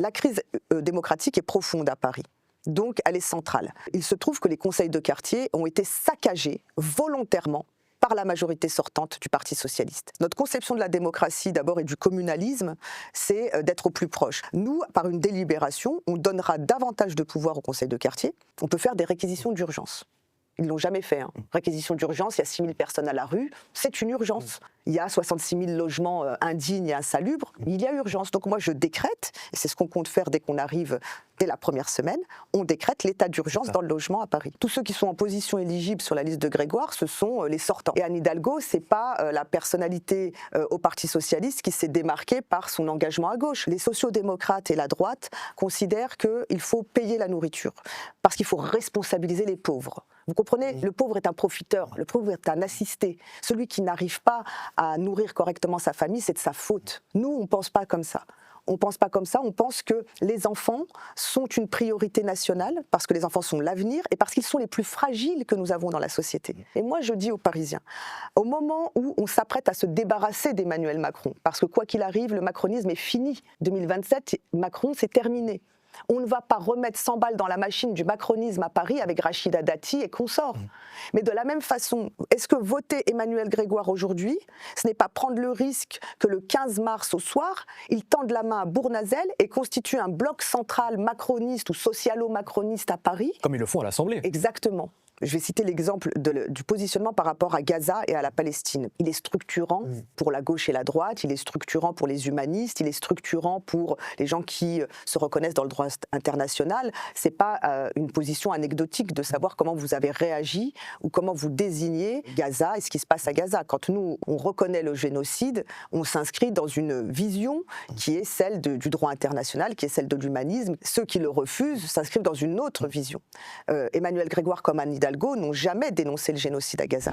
La crise démocratique est profonde à Paris. Donc, elle est centrale. Il se trouve que les conseils de quartier ont été saccagés volontairement par la majorité sortante du Parti socialiste. Notre conception de la démocratie, d'abord, et du communalisme, c'est d'être au plus proche. Nous, par une délibération, on donnera davantage de pouvoir au conseil de quartier. On peut faire des réquisitions d'urgence. Ils ne l'ont jamais fait. Réquisition d'urgence, il y a 6 000 personnes à la rue, c'est une urgence. Il y a 66 000 logements indignes et insalubres, il y a urgence. Donc moi je décrète, et c'est ce qu'on compte faire dès qu'on arrive, dès la première semaine, on décrète l'état d'urgence dans le logement à Paris. Tous ceux qui sont en position éligible sur la liste de Grégoire, ce sont les sortants. Et Anne Hidalgo, c'est pas la personnalité au Parti socialiste qui s'est démarquée par son engagement à gauche. Les sociodémocrates et la droite considèrent qu'il faut payer la nourriture, parce qu'il faut responsabiliser les pauvres. Vous comprenez, le pauvre est un profiteur, le pauvre est un assisté. Celui qui n'arrive pas à nourrir correctement sa famille, c'est de sa faute. Nous, on ne pense pas comme ça. On ne pense pas comme ça, on pense que les enfants sont une priorité nationale, parce que les enfants sont l'avenir et parce qu'ils sont les plus fragiles que nous avons dans la société. Et moi, je dis aux Parisiens, au moment où on s'apprête à se débarrasser d'Emmanuel Macron, parce que quoi qu'il arrive, le macronisme est fini. 2027, Macron, c'est terminé. On ne va pas remettre 100 balles dans la machine du macronisme à Paris avec Rachida Dati et consorts. Mais de la même façon, est-ce que voter Emmanuel Grégoire aujourd'hui, ce n'est pas prendre le risque que le 15 mars au soir, il tende la main à Bournazel et constitue un bloc central macroniste ou socialo-macroniste à Paris? Comme ils le font à l'Assemblée. Exactement. Je vais citer l'exemple du positionnement par rapport à Gaza et à la Palestine. Il est structurant pour la gauche et la droite, il est structurant pour les humanistes, il est structurant pour les gens qui se reconnaissent dans le droit international. Ce n'est pas une position anecdotique de savoir comment vous avez réagi ou comment vous désignez Gaza et ce qui se passe à Gaza. Quand nous, on reconnaît le génocide, on s'inscrit dans une vision qui est celle du droit international, qui est celle de l'humanisme. Ceux qui le refusent s'inscrivent dans une autre vision. Emmanuel Grégoire comme Anne Hidalgo n'ont jamais dénoncé le génocide à Gaza.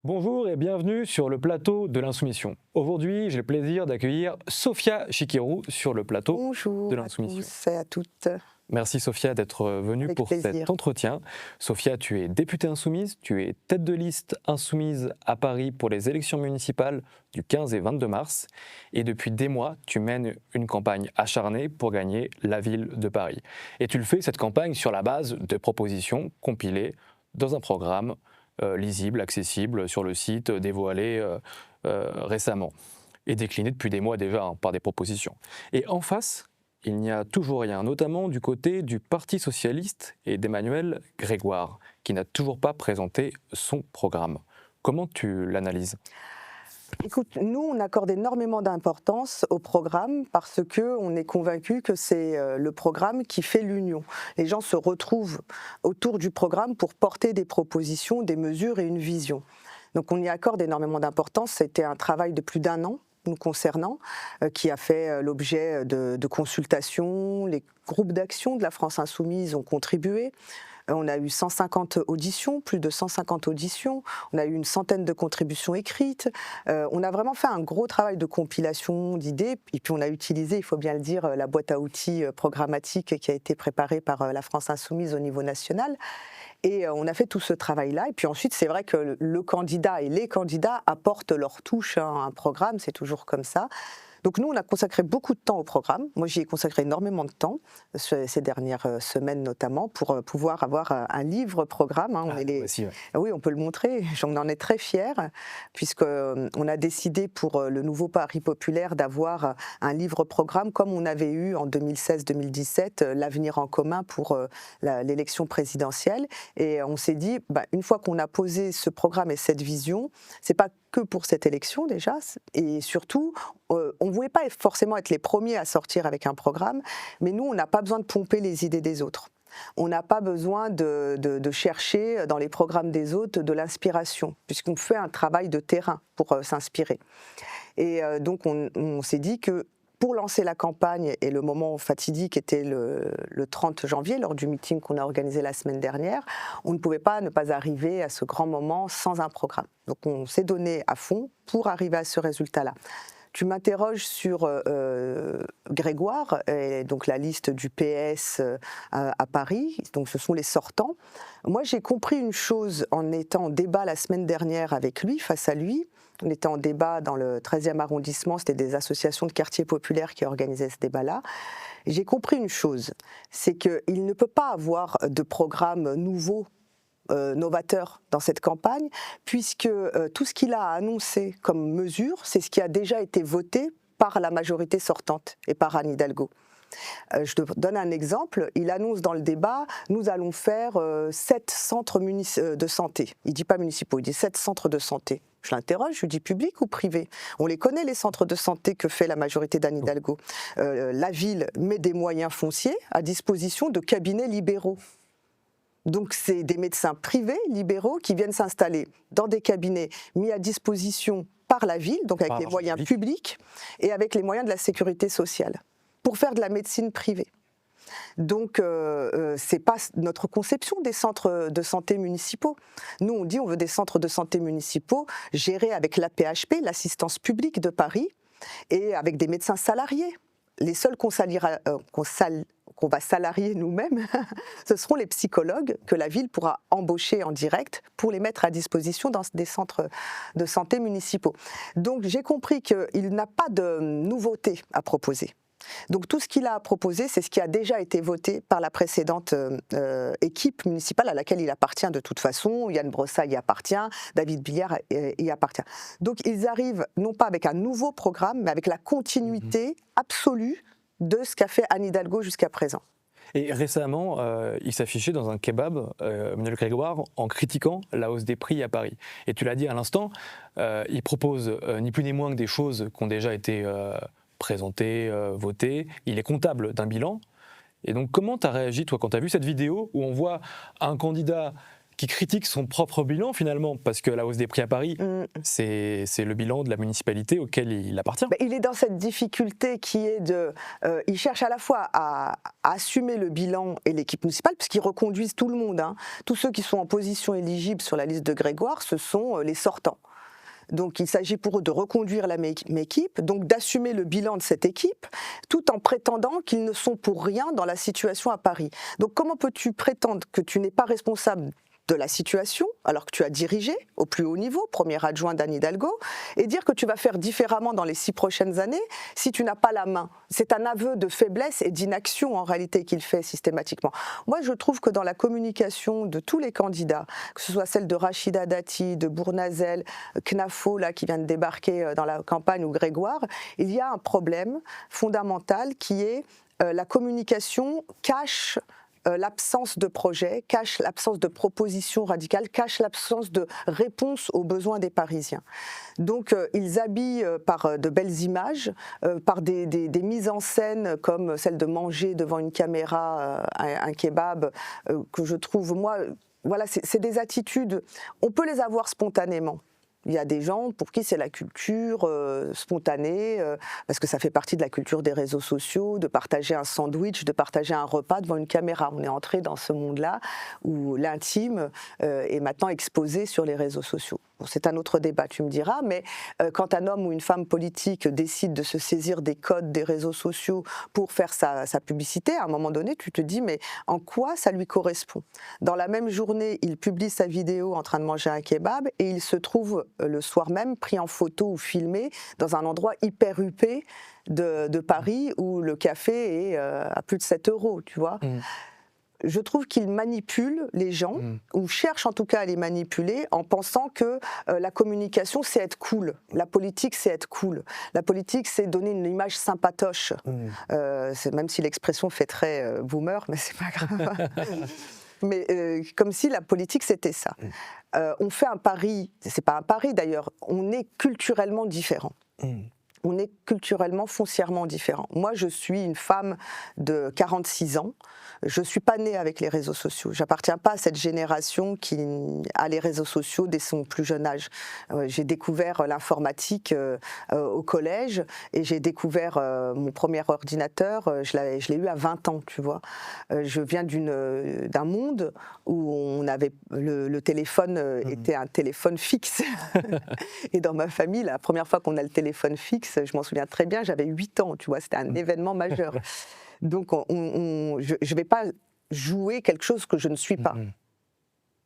Bonjour et bienvenue sur le plateau de l'Insoumission. Aujourd'hui, j'ai le plaisir d'accueillir Sophia Chikirou sur le plateau de l'Insoumission. Bonjour à tous et à toutes. Merci Sophia d'être venue pour cet entretien. Sophia, tu es députée insoumise, tu es tête de liste insoumise à Paris pour les élections municipales du 15 et 22 mars. Et depuis des mois, tu mènes une campagne acharnée pour gagner la ville de Paris. Et tu le fais, cette campagne, sur la base de propositions compilées dans un programme lisible, accessible sur le site, dévoilé récemment et décliné depuis des mois déjà par des propositions. Et en face, il n'y a toujours rien, notamment du côté du Parti socialiste et d'Emmanuel Grégoire, qui n'a toujours pas présenté son programme. Comment tu l'analyses ? Écoute, nous, on accorde énormément d'importance au programme parce qu'on est convaincu que c'est le programme qui fait l'union. Les gens se retrouvent autour du programme pour porter des propositions, des mesures et une vision. Donc on y accorde énormément d'importance. C'était un travail de plus d'1 an nous concernant, qui a fait l'objet de consultations. Les groupes d'action de la France Insoumise ont contribué. On a eu 150 auditions, plus de 150 auditions, on a eu une centaine de contributions écrites, on a vraiment fait un gros travail de compilation d'idées, et puis on a utilisé, il faut bien le dire, la boîte à outils programmatique qui a été préparée par la France Insoumise au niveau national. Et on a fait tout ce travail-là. Et puis ensuite, c'est vrai que le candidat et les candidats apportent leur touche à un programme, c'est toujours comme ça. Donc nous, on a consacré beaucoup de temps au programme. Moi, j'y ai consacré énormément de temps, ces dernières semaines notamment, pour pouvoir avoir un livre-programme. Oui, on peut le montrer. J'en en ai très fière, puisqu'on a décidé pour le nouveau Paris populaire d'avoir un livre-programme comme on avait eu en 2016-2017, l'avenir en commun pour l'élection présidentielle. Et on s'est dit, une fois qu'on a posé ce programme et cette vision, c'est pas que pour cette élection déjà, et surtout, on ne voulait pas forcément être les premiers à sortir avec un programme, mais nous, on n'a pas besoin de pomper les idées des autres. On n'a pas besoin de chercher dans les programmes des autres de l'inspiration, puisqu'on fait un travail de terrain pour s'inspirer. Et donc, on s'est dit que pour lancer la campagne, et le moment fatidique était le 30 janvier, lors du meeting qu'on a organisé la semaine dernière, on ne pouvait pas ne pas arriver à ce grand moment sans un programme. Donc on s'est donné à fond pour arriver à ce résultat-là. tu m'interroges sur Grégoire, et donc la liste du PS à Paris, donc ce sont les sortants. Moi, j'ai compris une chose en étant en débat la semaine dernière avec lui, face à lui. On était en débat dans le 13e arrondissement, c'était des associations de quartiers populaires qui organisaient ce débat-là. J'ai compris une chose, c'est qu'il ne peut pas avoir de programme nouveau, novateur dans cette campagne, puisque tout ce qu'il a annoncé comme mesure, c'est ce qui a déjà été voté par la majorité sortante et par Anne Hidalgo. Je te donne un exemple, il annonce dans le débat, nous allons faire 7 centres de santé. Il ne dit pas municipaux, il dit 7 centres de santé. Je l'interroge, je lui dis public ou privé? On les connaît, les centres de santé que fait la majorité d'Anne Hidalgo. La ville met des moyens fonciers à disposition de cabinets libéraux. Donc c'est des médecins privés, libéraux, qui viennent s'installer dans des cabinets mis à disposition par la ville, donc avec les moyens publics et avec les moyens de la sécurité sociale, pour faire de la médecine privée. Donc c'est pas notre conception des centres de santé municipaux. Nous on dit on veut des centres de santé municipaux gérés avec l'AP-HP, l'assistance publique de Paris, et avec des médecins salariés. Les seuls qu'on va salarier nous-mêmes, ce seront les psychologues que la ville pourra embaucher en direct pour les mettre à disposition dans des centres de santé municipaux. Donc j'ai compris qu'il n'a pas de nouveauté à proposer. Donc tout ce qu'il a à proposer, c'est ce qui a déjà été voté par la précédente équipe municipale à laquelle il appartient de toute façon. Yann Brossat y appartient, David Billard y appartient. Donc ils arrivent non pas avec un nouveau programme, mais avec la continuité absolue de ce qu'a fait Anne Hidalgo jusqu'à présent. Et récemment, il s'affichait dans un kebab, Emmanuel Grégoire, en critiquant la hausse des prix à Paris. Et tu l'as dit à l'instant, il propose ni plus ni moins que des choses qui ont déjà été présenté, voté, il est comptable d'un bilan. Et donc comment tu as réagi toi quand tu as vu cette vidéo où on voit un candidat qui critique son propre bilan finalement, parce que la hausse des prix à Paris, c'est le bilan de la municipalité auquel il appartient. Il est dans cette difficulté qui est il cherche à la fois à assumer le bilan et l'équipe municipale, puisqu'ils reconduisent tout le monde. Hein. Tous ceux qui sont en position éligible sur la liste de Grégoire, ce sont les sortants. Donc il s'agit pour eux de reconduire la même équipe, donc d'assumer le bilan de cette équipe, tout en prétendant qu'ils ne sont pour rien dans la situation à Paris. Donc comment peux-tu prétendre que tu n'es pas responsable de la situation, alors que tu as dirigé au plus haut niveau, premier adjoint d'Anne Hidalgo, et dire que tu vas faire différemment dans les 6 prochaines années si tu n'as pas la main. C'est un aveu de faiblesse et d'inaction en réalité qu'il fait systématiquement. Moi je trouve que dans la communication de tous les candidats, que ce soit celle de Rachida Dati, de Bournazel, Knafo là, qui vient de débarquer dans la campagne, ou Grégoire, il y a un problème fondamental qui est la communication cache l'absence de projet, cache l'absence de propositions radicales, cache l'absence de réponse aux besoins des Parisiens. Donc ils habillent par de belles images, par des mises en scène comme celle de manger devant une caméra un kebab, que je trouve, moi, voilà, c'est des attitudes, on peut les avoir spontanément. Il y a des gens pour qui c'est la culture spontanée, parce que ça fait partie de la culture des réseaux sociaux, de partager un sandwich, de partager un repas devant une caméra. On est entré dans ce monde-là où l'intime est maintenant exposé sur les réseaux sociaux. Bon, c'est un autre débat, tu me diras, mais quand un homme ou une femme politique décide de se saisir des codes des réseaux sociaux pour faire sa publicité, à un moment donné, tu te dis, mais en quoi ça lui correspond? Dans la même journée, il publie sa vidéo en train de manger un kebab et il se trouve le soir même pris en photo ou filmé dans un endroit hyper huppé de Paris où le café est à plus de 7 €, tu vois. Je trouve qu'il manipule les gens, ou cherche en tout cas à les manipuler, en pensant que la communication, c'est être cool. La politique, c'est être cool. La politique, c'est donner une image sympatoche. Même si l'expression fait très boomer, mais c'est pas grave. Mais comme si la politique, c'était ça. On fait un pari, c'est pas un pari d'ailleurs, on est culturellement différents. On est culturellement, foncièrement différents. Moi, je suis une femme de 46 ans. Je ne suis pas née avec les réseaux sociaux. Je n'appartiens pas à cette génération qui a les réseaux sociaux dès son plus jeune âge. J'ai découvert l'informatique au collège et j'ai découvert mon premier ordinateur, je l'ai eu à 20 ans, tu vois. Je viens d'un monde où on avait le téléphone était un téléphone fixe. Et dans ma famille, la première fois qu'on a le téléphone fixe, Nice, je m'en souviens très bien, j'avais 8 ans, tu vois, c'était un événement majeur. Donc je ne vais pas jouer quelque chose que je ne suis pas.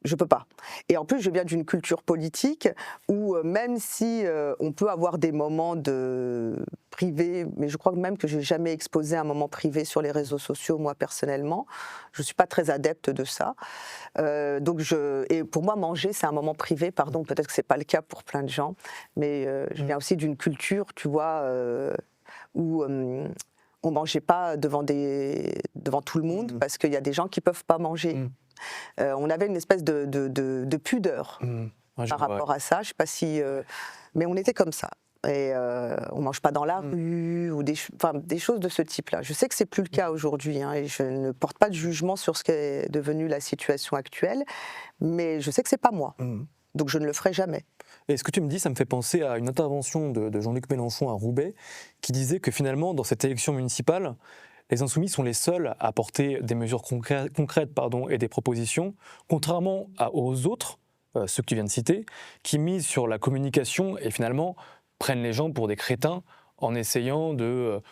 Je peux pas. Et en plus, je viens d'une culture politique où même si on peut avoir des moments de privé, mais je crois même que j'ai jamais exposé un moment privé sur les réseaux sociaux, moi personnellement, je suis pas très adepte de ça. Et pour moi, manger, c'est un moment privé. Pardon, peut-être que c'est pas le cas pour plein de gens, mais je viens aussi d'une culture, tu vois, où on mangeait pas devant tout le monde parce qu'il y a des gens qui peuvent pas manger. On avait une espèce de pudeur par rapport à ça. Je sais pas si, mais on était comme ça. Et on mange pas dans la rue ou des choses de ce type-là. Je sais que c'est plus le cas aujourd'hui, hein, et je ne porte pas de jugement sur ce qu'est devenue la situation actuelle, mais je sais que c'est pas moi. Donc je ne le ferai jamais. Et ce que tu me dis, ça me fait penser à une intervention de Jean-Luc Mélenchon à Roubaix, qui disait que finalement, dans cette élection municipale, les Insoumis sont les seuls à apporter des mesures concrètes et des propositions, contrairement aux autres, ceux que tu viens de citer, qui misent sur la communication et finalement prennent les gens pour des crétins en essayant de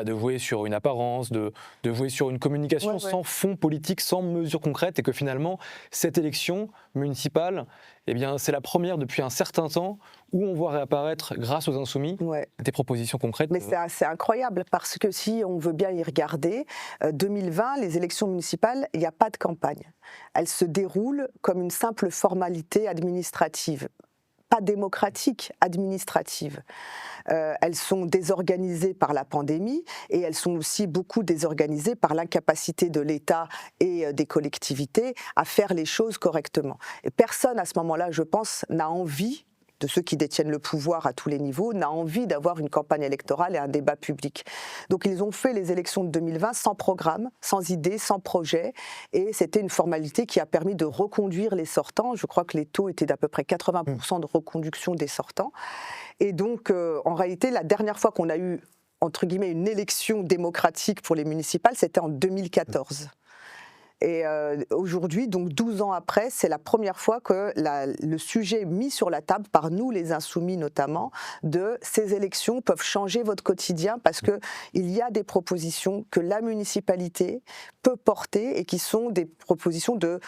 jouer sur une apparence, de jouer sur une communication sans fond politique, sans mesures concrètes, et que finalement, cette élection municipale, eh bien, c'est la première depuis un certain temps où on voit réapparaître, grâce aux Insoumis, des propositions concrètes. Mais c'est assez incroyable, parce que si on veut bien y regarder, 2020, les élections municipales, il n'y a pas de campagne. Elles se déroulent comme une simple formalité administrative. Pas démocratique, administrative. Elles sont désorganisées par la pandémie et elles sont aussi beaucoup désorganisées par l'incapacité de l'État et des collectivités à faire les choses correctement. Et personne à ce moment-là, je pense, n'a envie, de ceux qui détiennent le pouvoir à tous les niveaux, n'a envie d'avoir une campagne électorale et un débat public. Donc ils ont fait les élections de 2020 sans programme, sans idée, sans projet, et c'était une formalité qui a permis de reconduire les sortants. Je crois que les taux étaient d'à peu près 80% de reconduction des sortants. Et donc en réalité, la dernière fois qu'on a eu, entre guillemets, une élection démocratique pour les municipales, c'était en 2014. Et aujourd'hui, donc 12 ans après, c'est la première fois que le sujet mis sur la table, par nous les Insoumis notamment, de ces élections peuvent changer votre quotidien, parce qu'il y a des propositions que la municipalité peut porter et qui sont des propositions de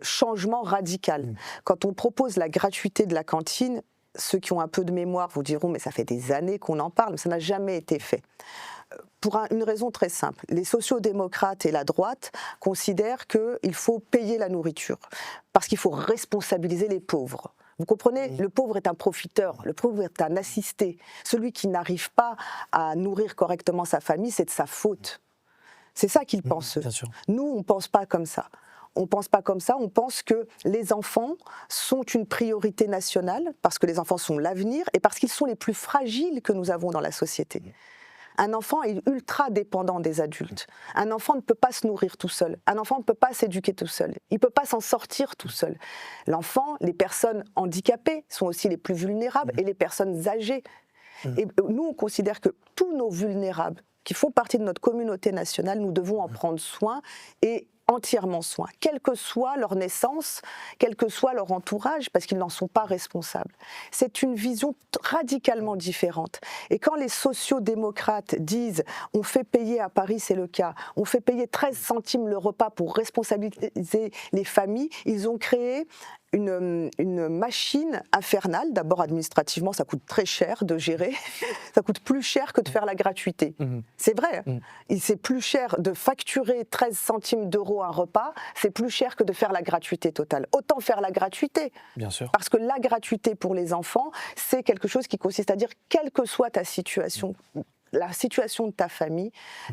changement radical. Quand on propose la gratuité de la cantine, ceux qui ont un peu de mémoire vous diront mais ça fait des années qu'on en parle, mais ça n'a jamais été fait. Pour une raison très simple, les sociodémocrates et la droite considèrent qu'il faut payer la nourriture, parce qu'il faut responsabiliser les pauvres. Vous comprenez, le pauvre est un profiteur, le pauvre est un assisté. Celui qui n'arrive pas à nourrir correctement sa famille, c'est de sa faute. C'est ça qu'ils pensent. Bien sûr. Nous, on ne pense pas comme ça. On ne pense pas comme ça, on pense que les enfants sont une priorité nationale, parce que les enfants sont l'avenir et parce qu'ils sont les plus fragiles que nous avons dans la société. Un enfant est ultra dépendant des adultes. Un enfant ne peut pas se nourrir tout seul. Un enfant ne peut pas s'éduquer tout seul. Il ne peut pas s'en sortir tout seul. L'enfant, les personnes handicapées sont aussi les plus vulnérables, et les personnes âgées. Et nous, on considère que tous nos vulnérables, qui font partie de notre communauté nationale, nous devons en prendre soin, et entièrement soin, quelle que soit leur naissance, quel que soit leur entourage, parce qu'ils n'en sont pas responsables. C'est une vision radicalement différente. Et quand les sociodémocrates disent « on fait payer à Paris, c'est le cas, on fait payer 13 centimes le repas pour responsabiliser les familles », ils ont créé une machine infernale. D'abord, administrativement, ça coûte très cher de gérer. Ça coûte plus cher que de faire la gratuité. C'est vrai. C'est plus cher de facturer 13 centimes d'euros un repas, c'est plus cher que de faire la gratuité totale. Autant faire la gratuité. Bien sûr. Parce que la gratuité pour les enfants, c'est quelque chose qui consiste à dire, quelle que soit ta situation, la situation de ta famille,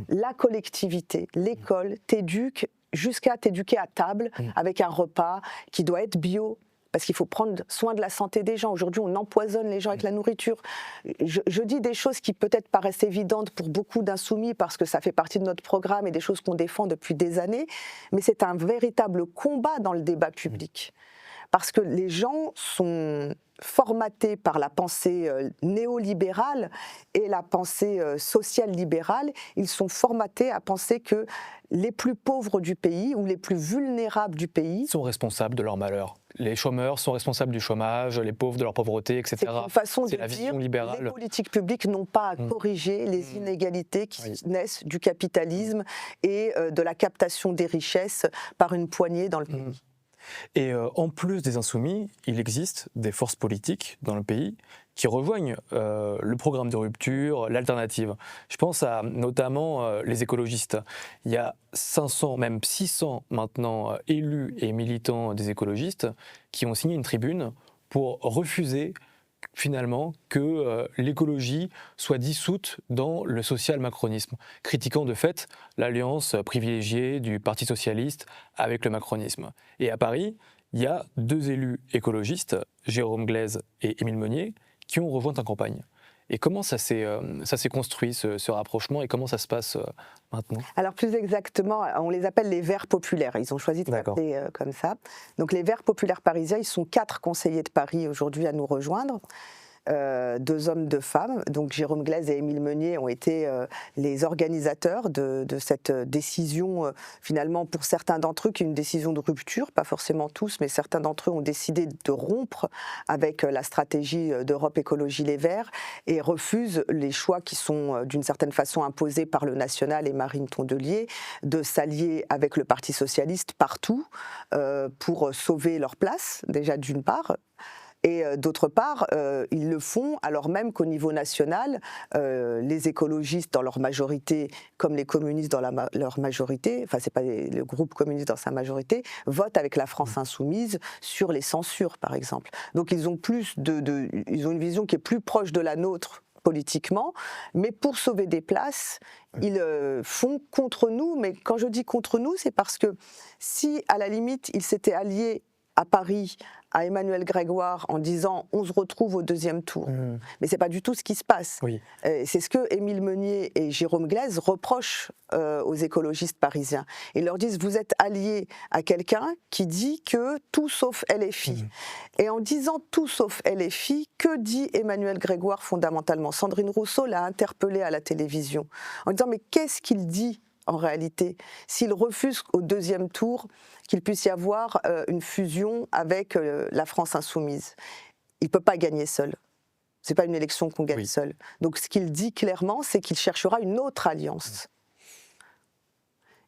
la collectivité, l'école t'éduque jusqu'à t'éduquer à table avec un repas qui doit être bio, parce qu'il faut prendre soin de la santé des gens. Aujourd'hui, on empoisonne les gens avec la nourriture. Je dis des choses qui peut-être paraissent évidentes pour beaucoup d'insoumis, parce que ça fait partie de notre programme et des choses qu'on défend depuis des années, mais c'est un véritable combat dans le débat public. Parce que les gens sont formatés par la pensée néolibérale et la pensée sociale libérale. Ils sont formatés à penser que les plus pauvres du pays ou les plus vulnérables du pays sont responsables de leur malheur. les chômeurs sont responsables du chômage, les pauvres de leur pauvreté, etc. C'est une façon de la dire vision libérale. les politiques publiques n'ont pas à corriger les inégalités qui naissent du capitalisme et de la captation des richesses par une poignée dans le pays. Et en plus des insoumis, il existe des forces politiques dans le pays qui rejoignent le programme de rupture, l'alternative. Je pense à notamment les écologistes. Il y a 500, même 600 maintenant élus et militants des écologistes qui ont signé une tribune pour refuser finalement que l'écologie soit dissoute dans le social-macronisme, critiquant de fait l'alliance privilégiée du Parti socialiste avec le macronisme. Et à Paris, il y a 2 élus écologistes, Jérôme Glaise et Émile Meunier, qui ont rejoint ta campagne. Et comment ça s'est construit, ce rapprochement, et comment ça se passe maintenant? Alors plus exactement, on les appelle les Verts populaires. Ils ont choisi de s'appeler comme ça. Donc les Verts populaires parisiens, ils sont 4 conseillers de Paris aujourd'hui à nous rejoindre. 2 hommes, 2 femmes. Donc Jérôme Glaise et Émile Meunier ont été les organisateurs de cette décision, finalement pour certains d'entre eux, qui est une décision de rupture, pas forcément tous, mais certains d'entre eux ont décidé de rompre avec la stratégie d'Europe Écologie Les Verts et refusent les choix qui sont d'une certaine façon imposés par le National et Marine Tondelier de s'allier avec le Parti Socialiste partout pour sauver leur place, déjà d'une part. Et d'autre part, ils le font alors même qu'au niveau national, les écologistes dans leur majorité, comme les communistes dans leur majorité, enfin c'est pas le groupe communiste dans sa majorité, votent avec la France insoumise sur les censures par exemple. Donc ils ont ils ont une vision qui est plus proche de la nôtre politiquement, mais pour sauver des places, ils font contre nous. Mais quand je dis contre nous, c'est parce que si à la limite ils s'étaient alliés à Paris à Emmanuel Grégoire en disant on se retrouve au 2e tour. Mais c'est pas du tout ce qui se passe. Oui. C'est ce que Émile Meunier et Jérôme Glaise reprochent aux écologistes parisiens. Ils leur disent vous êtes alliés à quelqu'un qui dit que tout sauf LFI. Et en disant tout sauf LFI, que dit Emmanuel Grégoire fondamentalement? Sandrine Rousseau l'a interpellé à la télévision en disant mais qu'est-ce qu'il dit en réalité, s'il refuse au 2e tour qu'il puisse y avoir une fusion avec la France insoumise. Il ne peut pas gagner seul. Ce n'est pas une élection qu'on gagne seul. Donc ce qu'il dit clairement, c'est qu'il cherchera une autre alliance.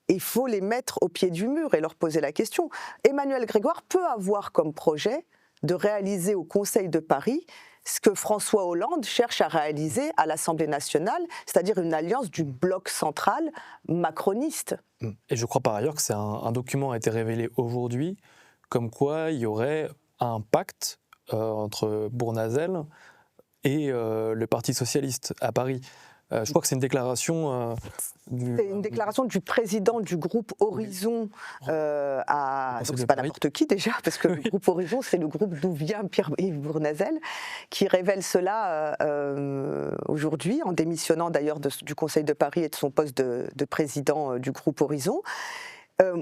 Et il faut les mettre au pied du mur et leur poser la question. Emmanuel Grégoire peut avoir comme projet de réaliser au Conseil de Paris ce que François Hollande cherche à réaliser à l'Assemblée nationale, c'est-à-dire une alliance du bloc central macroniste. Et je crois par ailleurs que un document a été révélé aujourd'hui, comme quoi il y aurait un pacte entre Bournazel et le Parti socialiste à Paris. Je crois que c'est une déclaration... C'est une déclaration du président du groupe Horizon donc c'est pas n'importe qui déjà, parce que le groupe Horizon, c'est le groupe d'où vient Pierre-Yves Bournazel, qui révèle cela aujourd'hui, en démissionnant d'ailleurs du Conseil de Paris et de son poste de président du groupe Horizon.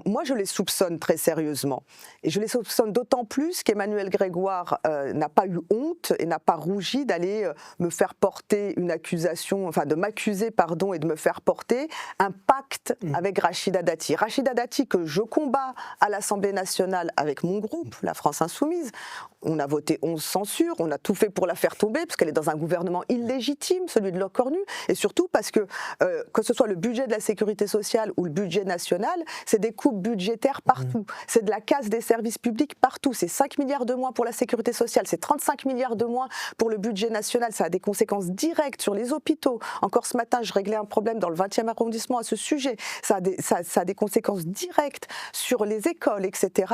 Moi, je les soupçonne très sérieusement. Et je les soupçonne d'autant plus qu'Emmanuel Grégoire n'a pas eu honte et n'a pas rougi d'aller me faire porter une accusation, enfin de m'accuser, pardon, et de me faire porter un pacte avec Rachida Dati. Rachida Dati que je combats à l'Assemblée nationale avec mon groupe, la France Insoumise. On a voté 11 censures, on a tout fait pour la faire tomber, parce qu'elle est dans un gouvernement illégitime, celui de Lecornu, et surtout parce que ce soit le budget de la sécurité sociale ou le budget national, c'est des coupes budgétaires partout, c'est de la casse des services publics partout, c'est 5 milliards de moins pour la sécurité sociale, c'est 35 milliards de moins pour le budget national, ça a des conséquences directes sur les hôpitaux. Encore ce matin, je réglais un problème dans le 20e arrondissement à ce sujet, ça a des conséquences directes sur les écoles, etc.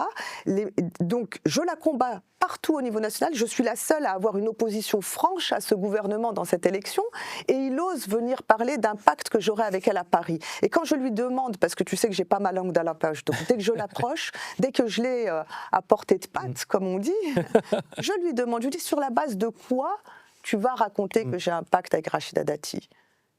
Donc je la combats partout au niveau national, je suis la seule à avoir une opposition franche à ce gouvernement dans cette élection, et il ose venir parler d'un pacte que j'aurai avec elle à Paris. Et quand je lui demande, parce que tu sais que j'ai pas ma langue dans la poche, donc dès que je l'approche, dès que je l'ai à portée de patte, comme on dit, je lui dis sur la base de quoi tu vas raconter que j'ai un pacte avec Rachida Dati?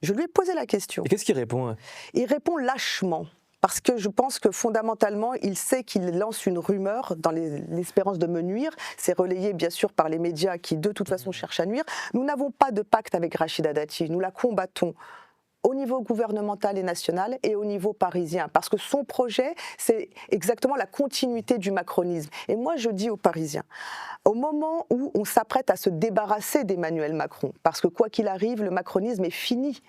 Je lui ai posé la question. Et qu'est-ce qu'il répond? Il répond lâchement. Parce que je pense que fondamentalement, il sait qu'il lance une rumeur dans l'espérance de me nuire. C'est relayé bien sûr par les médias qui de toute façon cherchent à nuire. Nous n'avons pas de pacte avec Rachida Dati, nous la combattons au niveau gouvernemental et national et au niveau parisien. Parce que son projet, c'est exactement la continuité du macronisme. Et moi, je dis aux Parisiens, au moment où on s'apprête à se débarrasser d'Emmanuel Macron, parce que quoi qu'il arrive, le macronisme est fini.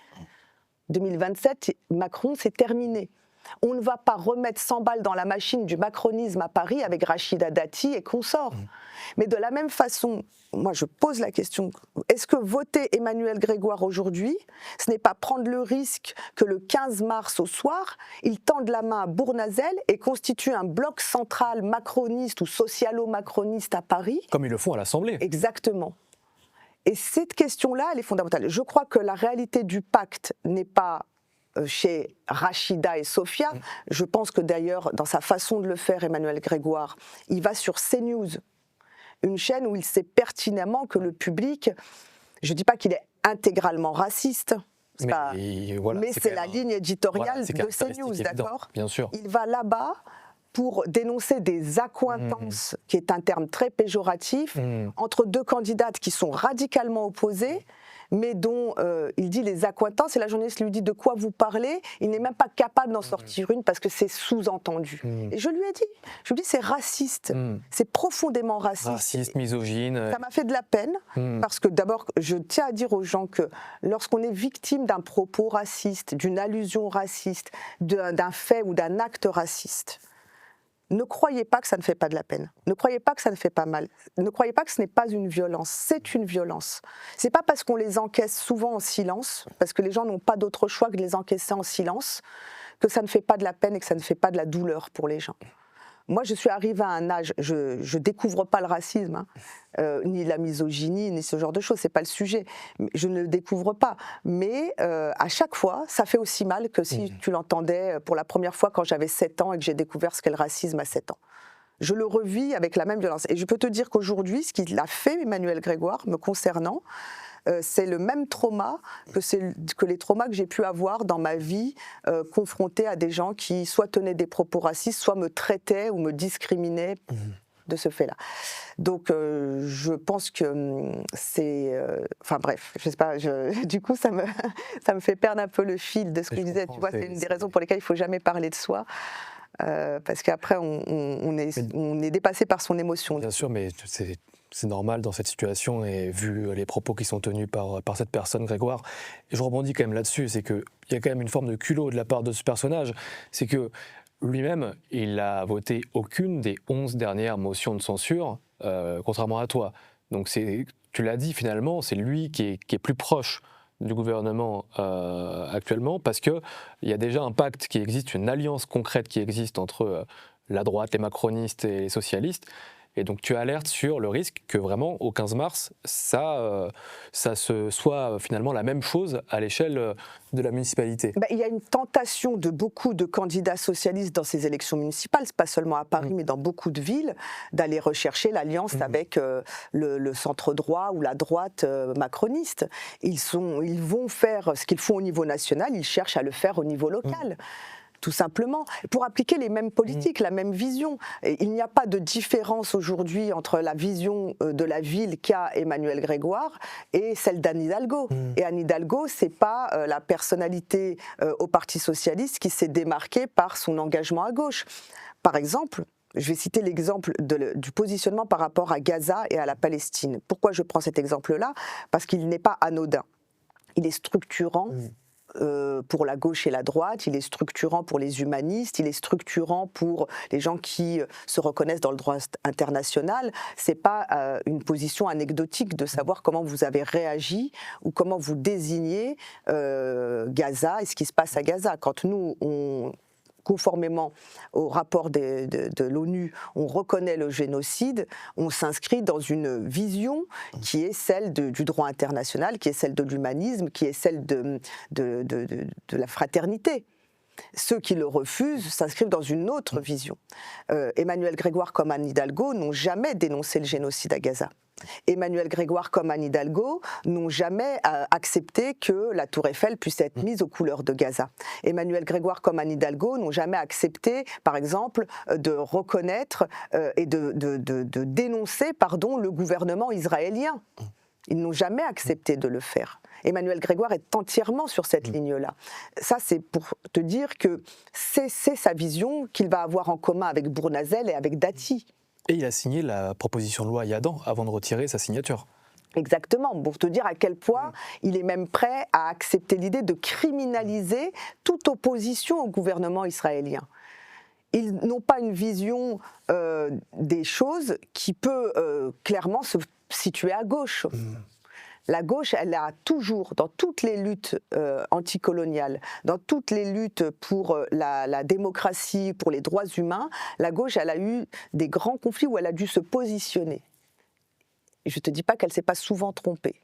2027, Macron, c'est terminé. On ne va pas remettre 100 balles dans la machine du macronisme à Paris avec Rachida Dati et consorts. Mais de la même façon, moi je pose la question, est-ce que voter Emmanuel Grégoire aujourd'hui, ce n'est pas prendre le risque que le 15 mars au soir, il tende la main à Bournazel et constitue un bloc central macroniste ou socialo-macroniste à Paris? Comme ils le font à l'Assemblée. Exactement. Et cette question-là, elle est fondamentale. Je crois que la réalité du pacte n'est pas chez Rachida et Sophia. Je pense que d'ailleurs, dans sa façon de le faire, Emmanuel Grégoire, il va sur CNews, une chaîne où il sait pertinemment que le public, je ne dis pas qu'il est intégralement raciste, mais c'est la ligne éditoriale de CNews, d'accord ? Bien sûr. Il va là-bas pour dénoncer des accointances, qui est un terme très péjoratif, entre deux candidates qui sont radicalement opposées, mais dont il dit les accointances, et la journaliste lui dit de quoi vous parlez, il n'est même pas capable d'en sortir une parce que c'est sous-entendu. Et je lui ai dit, c'est raciste, c'est profondément raciste. Raciste, misogyne. Ça m'a fait de la peine, parce que d'abord, je tiens à dire aux gens que lorsqu'on est victime d'un propos raciste, d'une allusion raciste, d'un fait ou d'un acte raciste, ne croyez pas que ça ne fait pas de la peine. Ne croyez pas que ça ne fait pas mal. Ne croyez pas que ce n'est pas une violence. C'est une violence. C'est pas parce qu'on les encaisse souvent en silence, parce que les gens n'ont pas d'autre choix que de les encaisser en silence, que ça ne fait pas de la peine et que ça ne fait pas de la douleur pour les gens. Moi, je suis arrivée à un âge, je découvre pas le racisme, ni la misogynie, ni ce genre de choses, c'est pas le sujet. Je ne le découvre pas. Mais à chaque fois, ça fait aussi mal que si tu l'entendais pour la première fois quand j'avais 7 ans et que j'ai découvert ce qu'est le racisme à 7 ans. Je le revis avec la même violence. Et je peux te dire qu'aujourd'hui, ce qu'il a fait, Emmanuel Grégoire, me concernant, c'est le même trauma que les traumas que j'ai pu avoir dans ma vie, confrontée à des gens qui soit tenaient des propos racistes, soit me traitaient ou me discriminaient de ce fait-là. Donc je pense que c'est... Enfin bref, je sais pas, du coup ça me fait perdre un peu le fil de ce que je disais. Tu vois, c'est une des raisons pour lesquelles il ne faut jamais parler de soi. Parce qu'après, on est dépassé par son émotion. Bien sûr, mais c'est normal dans cette situation, et vu les propos qui sont tenus par cette personne, Grégoire. Et je rebondis quand même là-dessus, c'est qu'il y a quand même une forme de culot de la part de ce personnage. C'est que lui-même, il n'a voté aucune des 11 dernières motions de censure, contrairement à toi. Donc tu l'as dit, finalement, c'est lui qui est plus proche du gouvernement actuellement, parce qu'il y a déjà un pacte qui existe, une alliance concrète qui existe entre la droite, les macronistes et les socialistes. Et donc tu alertes sur le risque que vraiment, au 15 mars, ça soit finalement la même chose à l'échelle de la municipalité. Il y a une tentation de beaucoup de candidats socialistes dans ces élections municipales, pas seulement à Paris, mais dans beaucoup de villes, d'aller rechercher l'alliance avec le centre-droit ou la droite macroniste. Ils vont faire ce qu'ils font au niveau national, ils cherchent à le faire au niveau local. Tout simplement, pour appliquer les mêmes politiques, la même vision. Et il n'y a pas de différence aujourd'hui entre la vision de la ville qu'a Emmanuel Grégoire et celle d'Anne Hidalgo. Et Anne Hidalgo, c'est pas la personnalité au Parti socialiste qui s'est démarquée par son engagement à gauche. Par exemple, je vais citer l'exemple du positionnement par rapport à Gaza et à la Palestine. Pourquoi je prends cet exemple-là? Parce qu'il n'est pas anodin. Il est structurant. Pour la gauche et la droite, il est structurant pour les humanistes, il est structurant pour les gens qui se reconnaissent dans le droit international. C'est pas une position anecdotique de savoir comment vous avez réagi ou comment vous désignez Gaza et ce qui se passe à Gaza. Quand nous, conformément au rapport de l'ONU, on reconnaît le génocide, on s'inscrit dans une vision qui est celle du droit international, qui est celle de l'humanisme, qui est celle de la fraternité. Ceux qui le refusent s'inscrivent dans une autre vision. Emmanuel Grégoire comme Anne Hidalgo n'ont jamais dénoncé le génocide à Gaza. Emmanuel Grégoire comme Anne Hidalgo n'ont jamais accepté que la Tour Eiffel puisse être mise aux couleurs de Gaza. Emmanuel Grégoire comme Anne Hidalgo n'ont jamais accepté, par exemple, de reconnaître et de dénoncer, le gouvernement israélien. Ils n'ont jamais accepté de le faire. Emmanuel Grégoire est entièrement sur cette ligne-là. Ça, c'est pour te dire que c'est sa vision qu'il va avoir en commun avec Bournazel et avec Dati. Et il a signé la proposition de loi Yadan avant de retirer sa signature. Exactement, pour te dire à quel point il est même prêt à accepter l'idée de criminaliser toute opposition au gouvernement israélien. Ils n'ont pas une vision des choses qui peut clairement se situer à gauche. La gauche, elle a toujours, dans toutes les luttes anticoloniales, dans toutes les luttes pour la démocratie, pour les droits humains, la gauche, elle a eu des grands conflits où elle a dû se positionner. Et je ne te dis pas qu'elle ne s'est pas souvent trompée.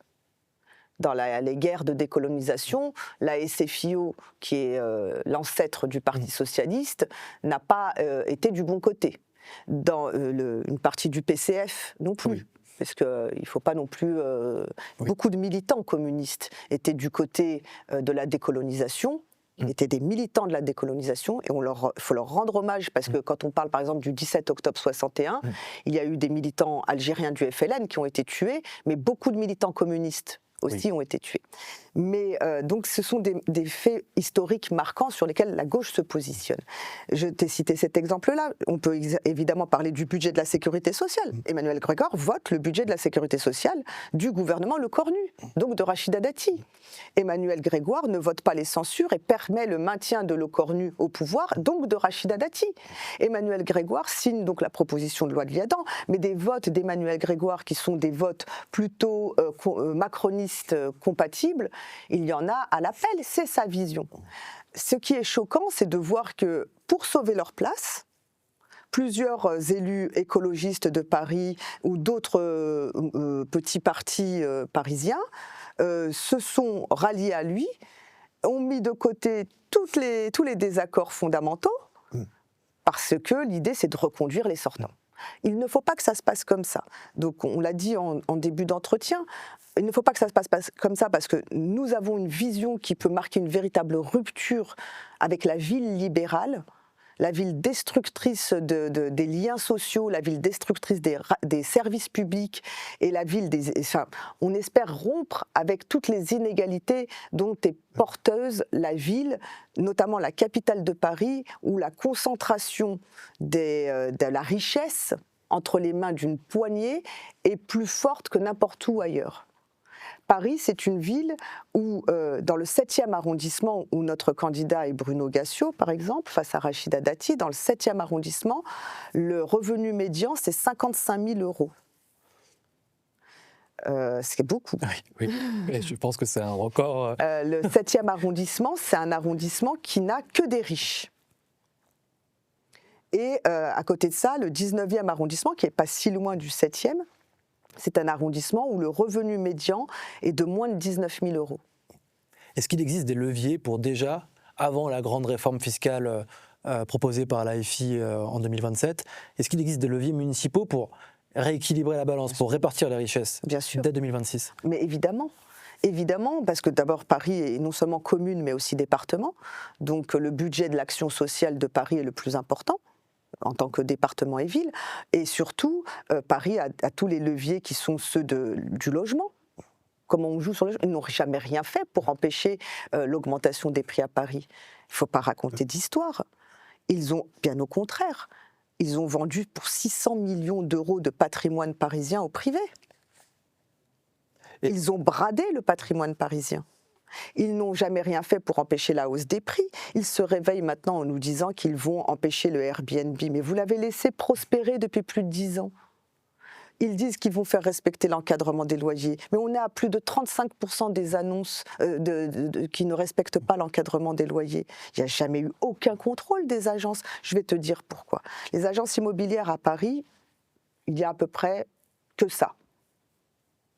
Dans les guerres de décolonisation, la SFIO, qui est l'ancêtre du Parti socialiste, n'a pas été du bon côté. Dans une partie du PCF non plus. Oui. Parce qu'il ne faut pas non plus... Beaucoup de militants communistes étaient du côté de la décolonisation, étaient des militants de la décolonisation, et il faut leur rendre hommage, parce que quand on parle par exemple du 17 octobre 61, il y a eu des militants algériens du FLN qui ont été tués, mais beaucoup de militants communistes aussi ont été tués. Mais donc ce sont des faits historiques marquants sur lesquels la gauche se positionne. Je t'ai cité cet exemple-là. On peut évidemment parler du budget de la sécurité sociale. Emmanuel Grégoire vote le budget de la sécurité sociale du gouvernement Le Cornu, donc de Rachida Dati. Emmanuel Grégoire ne vote pas les censures et permet le maintien de Le Cornu au pouvoir, donc de Rachida Dati. Emmanuel Grégoire signe donc la proposition de loi de Liadan, mais des votes d'Emmanuel Grégoire qui sont des votes plutôt macronistes compatibles, il y en a à l'appel, c'est sa vision. Ce qui est choquant, c'est de voir que pour sauver leur place, plusieurs élus écologistes de Paris ou d'autres petits partis parisiens se sont ralliés à lui, ont mis de côté tous les désaccords fondamentaux, parce que l'idée c'est de reconduire les sortants. Il ne faut pas que ça se passe comme ça. Donc on l'a dit en début d'entretien, il ne faut pas que ça se passe comme ça parce que nous avons une vision qui peut marquer une véritable rupture avec la ville libérale, la ville destructrice des liens sociaux, la ville destructrice des services publics et la ville on espère rompre avec toutes les inégalités dont est porteuse la ville, notamment la capitale de Paris, où la concentration de la richesse entre les mains d'une poignée est plus forte que n'importe où ailleurs. Paris, c'est une ville où, dans le 7e arrondissement, où notre candidat est Bruno Gassio, par exemple, face à Rachida Dati, dans le 7e arrondissement, le revenu médian, c'est 55 000 €. Ce qui est beaucoup. Oui. Et je pense que c'est un record. Le 7e arrondissement, c'est un arrondissement qui n'a que des riches. Et à côté de ça, le 19e arrondissement, qui n'est pas si loin du 7e, c'est un arrondissement où le revenu médian est de moins de 19 000 €. Est-ce qu'il existe des leviers pour déjà, avant la grande réforme fiscale proposée par l'AFI en 2027, est-ce qu'il existe des leviers municipaux pour rééquilibrer la balance, pour répartir les richesses dès 2026 ? Mais évidemment. Évidemment, parce que d'abord Paris est non seulement commune mais aussi département, donc le budget de l'action sociale de Paris est le plus important en tant que département et ville, et surtout Paris a tous les leviers qui sont ceux du logement. Comment on joue sur le logement ? Ils n'ont jamais rien fait pour empêcher l'augmentation des prix à Paris. Il ne faut pas raconter d'histoire. Ils ont, bien au contraire, ils ont vendu pour 600 millions d'euros de patrimoine parisien au privé. Ils ont bradé le patrimoine parisien. Ils n'ont jamais rien fait pour empêcher la hausse des prix. Ils se réveillent maintenant en nous disant qu'ils vont empêcher le Airbnb. Mais vous l'avez laissé prospérer depuis plus de 10 ans. Ils disent qu'ils vont faire respecter l'encadrement des loyers. Mais on est à plus de 35% des annonces qui ne respectent pas l'encadrement des loyers. Il n'y a jamais eu aucun contrôle des agences. Je vais te dire pourquoi. Les agences immobilières à Paris, il y a à peu près que ça.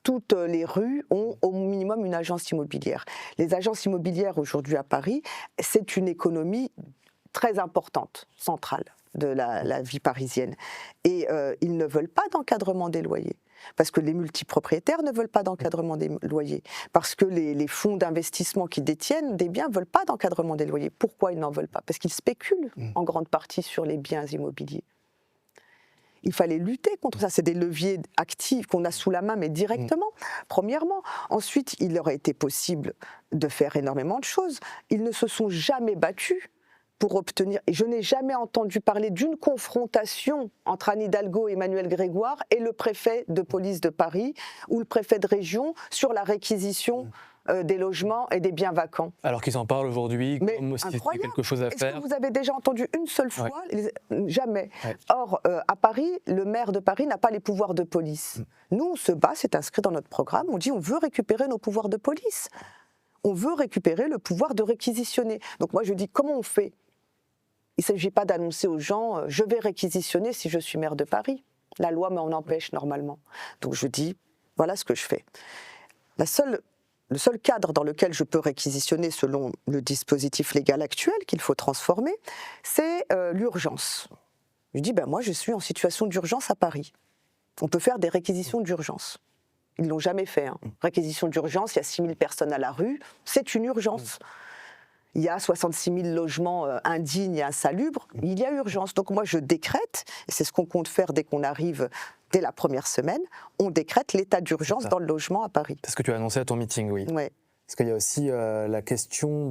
Toutes les rues ont au minimum une agence immobilière. Les agences immobilières aujourd'hui à Paris, c'est une économie très importante, centrale de la vie parisienne. Et ils ne veulent pas d'encadrement des loyers. Parce que les multipropriétaires ne veulent pas d'encadrement des loyers. Parce que les fonds d'investissement qui détiennent des biens ne veulent pas d'encadrement des loyers. Pourquoi ils n'en veulent pas ? Parce qu'ils spéculent en grande partie sur les biens immobiliers. Il fallait lutter contre ça. C'est des leviers actifs qu'on a sous la main, mais directement, premièrement. Ensuite, il aurait été possible de faire énormément de choses. Ils ne se sont jamais battus pour obtenir, et je n'ai jamais entendu parler d'une confrontation entre Anne Hidalgo et Emmanuel Grégoire et le préfet de police de Paris ou le préfet de région sur la réquisition des logements et des biens vacants. Alors qu'ils en parlent aujourd'hui comme si c'était quelque chose à faire. Est-ce que vous avez déjà entendu une seule fois Jamais. Ouais. Or, à Paris, le maire de Paris n'a pas les pouvoirs de police. Nous, on se bat, c'est inscrit dans notre programme, on dit on veut récupérer nos pouvoirs de police. On veut récupérer le pouvoir de réquisitionner. Donc moi, je dis comment on fait ? Il ne s'agit pas d'annoncer aux gens « je vais réquisitionner si je suis maire de Paris ». La loi m'en empêche normalement. Donc je dis « voilà ce que je fais ». Le seul cadre dans lequel je peux réquisitionner selon le dispositif légal actuel qu'il faut transformer, c'est l'urgence. Je dis « moi je suis en situation d'urgence à Paris ». On peut faire des réquisitions d'urgence. Ils ne l'ont jamais fait. Réquisition d'urgence, il y a 6 000 personnes à la rue, c'est une urgence. Il y a 66 000 logements indignes et insalubres, il y a urgence. Donc moi je décrète, et c'est ce qu'on compte faire dès qu'on arrive, dès la première semaine, on décrète l'état d'urgence dans le logement à Paris. C'est ce que tu as annoncé à ton meeting, oui. Ouais. Parce qu'il y a aussi la question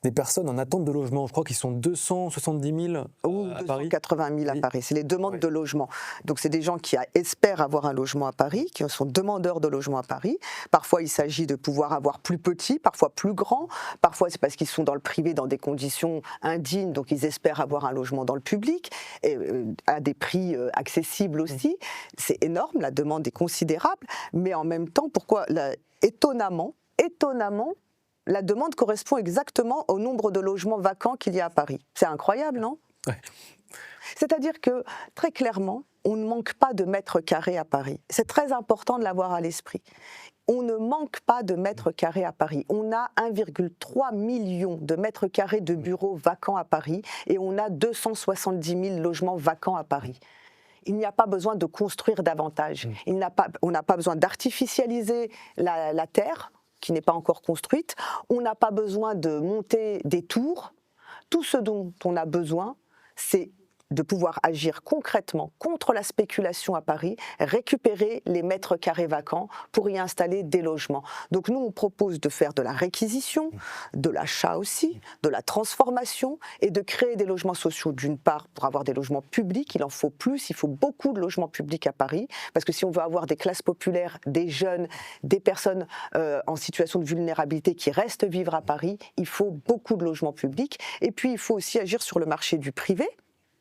des personnes en attente de logement. Je crois qu'ils sont 270 000 à Paris. 280 000 à Paris. C'est les demandes de logement. Donc c'est des gens qui espèrent avoir un logement à Paris, qui sont demandeurs de logement à Paris. Parfois il s'agit de pouvoir avoir plus petit, parfois plus grand. Parfois c'est parce qu'ils sont dans le privé dans des conditions indignes, donc ils espèrent avoir un logement dans le public, et, à des prix accessibles aussi. C'est énorme, la demande est considérable. Mais en même temps, étonnamment, la demande correspond exactement au nombre de logements vacants qu'il y a à Paris. C'est incroyable, non ? Ouais. C'est-à-dire que, très clairement, on ne manque pas de mètres carrés à Paris. C'est très important de l'avoir à l'esprit. On ne manque pas de mètres carrés à Paris. On a 1,3 million de mètres carrés de bureaux vacants à Paris et on a 270 000 logements vacants à Paris. Il n'y a pas besoin de construire davantage. On n'a pas besoin d'artificialiser la terre, qui n'est pas encore construite. On n'a pas besoin de monter des tours. Tout ce dont on a besoin, c'est de pouvoir agir concrètement contre la spéculation à Paris, récupérer les mètres carrés vacants pour y installer des logements. Donc nous, on propose de faire de la réquisition, de l'achat aussi, de la transformation et de créer des logements sociaux. D'une part, pour avoir des logements publics, il en faut plus, il faut beaucoup de logements publics à Paris, parce que si on veut avoir des classes populaires, des jeunes, des personnes en situation de vulnérabilité qui restent vivre à Paris, il faut beaucoup de logements publics. Et puis, il faut aussi agir sur le marché du privé,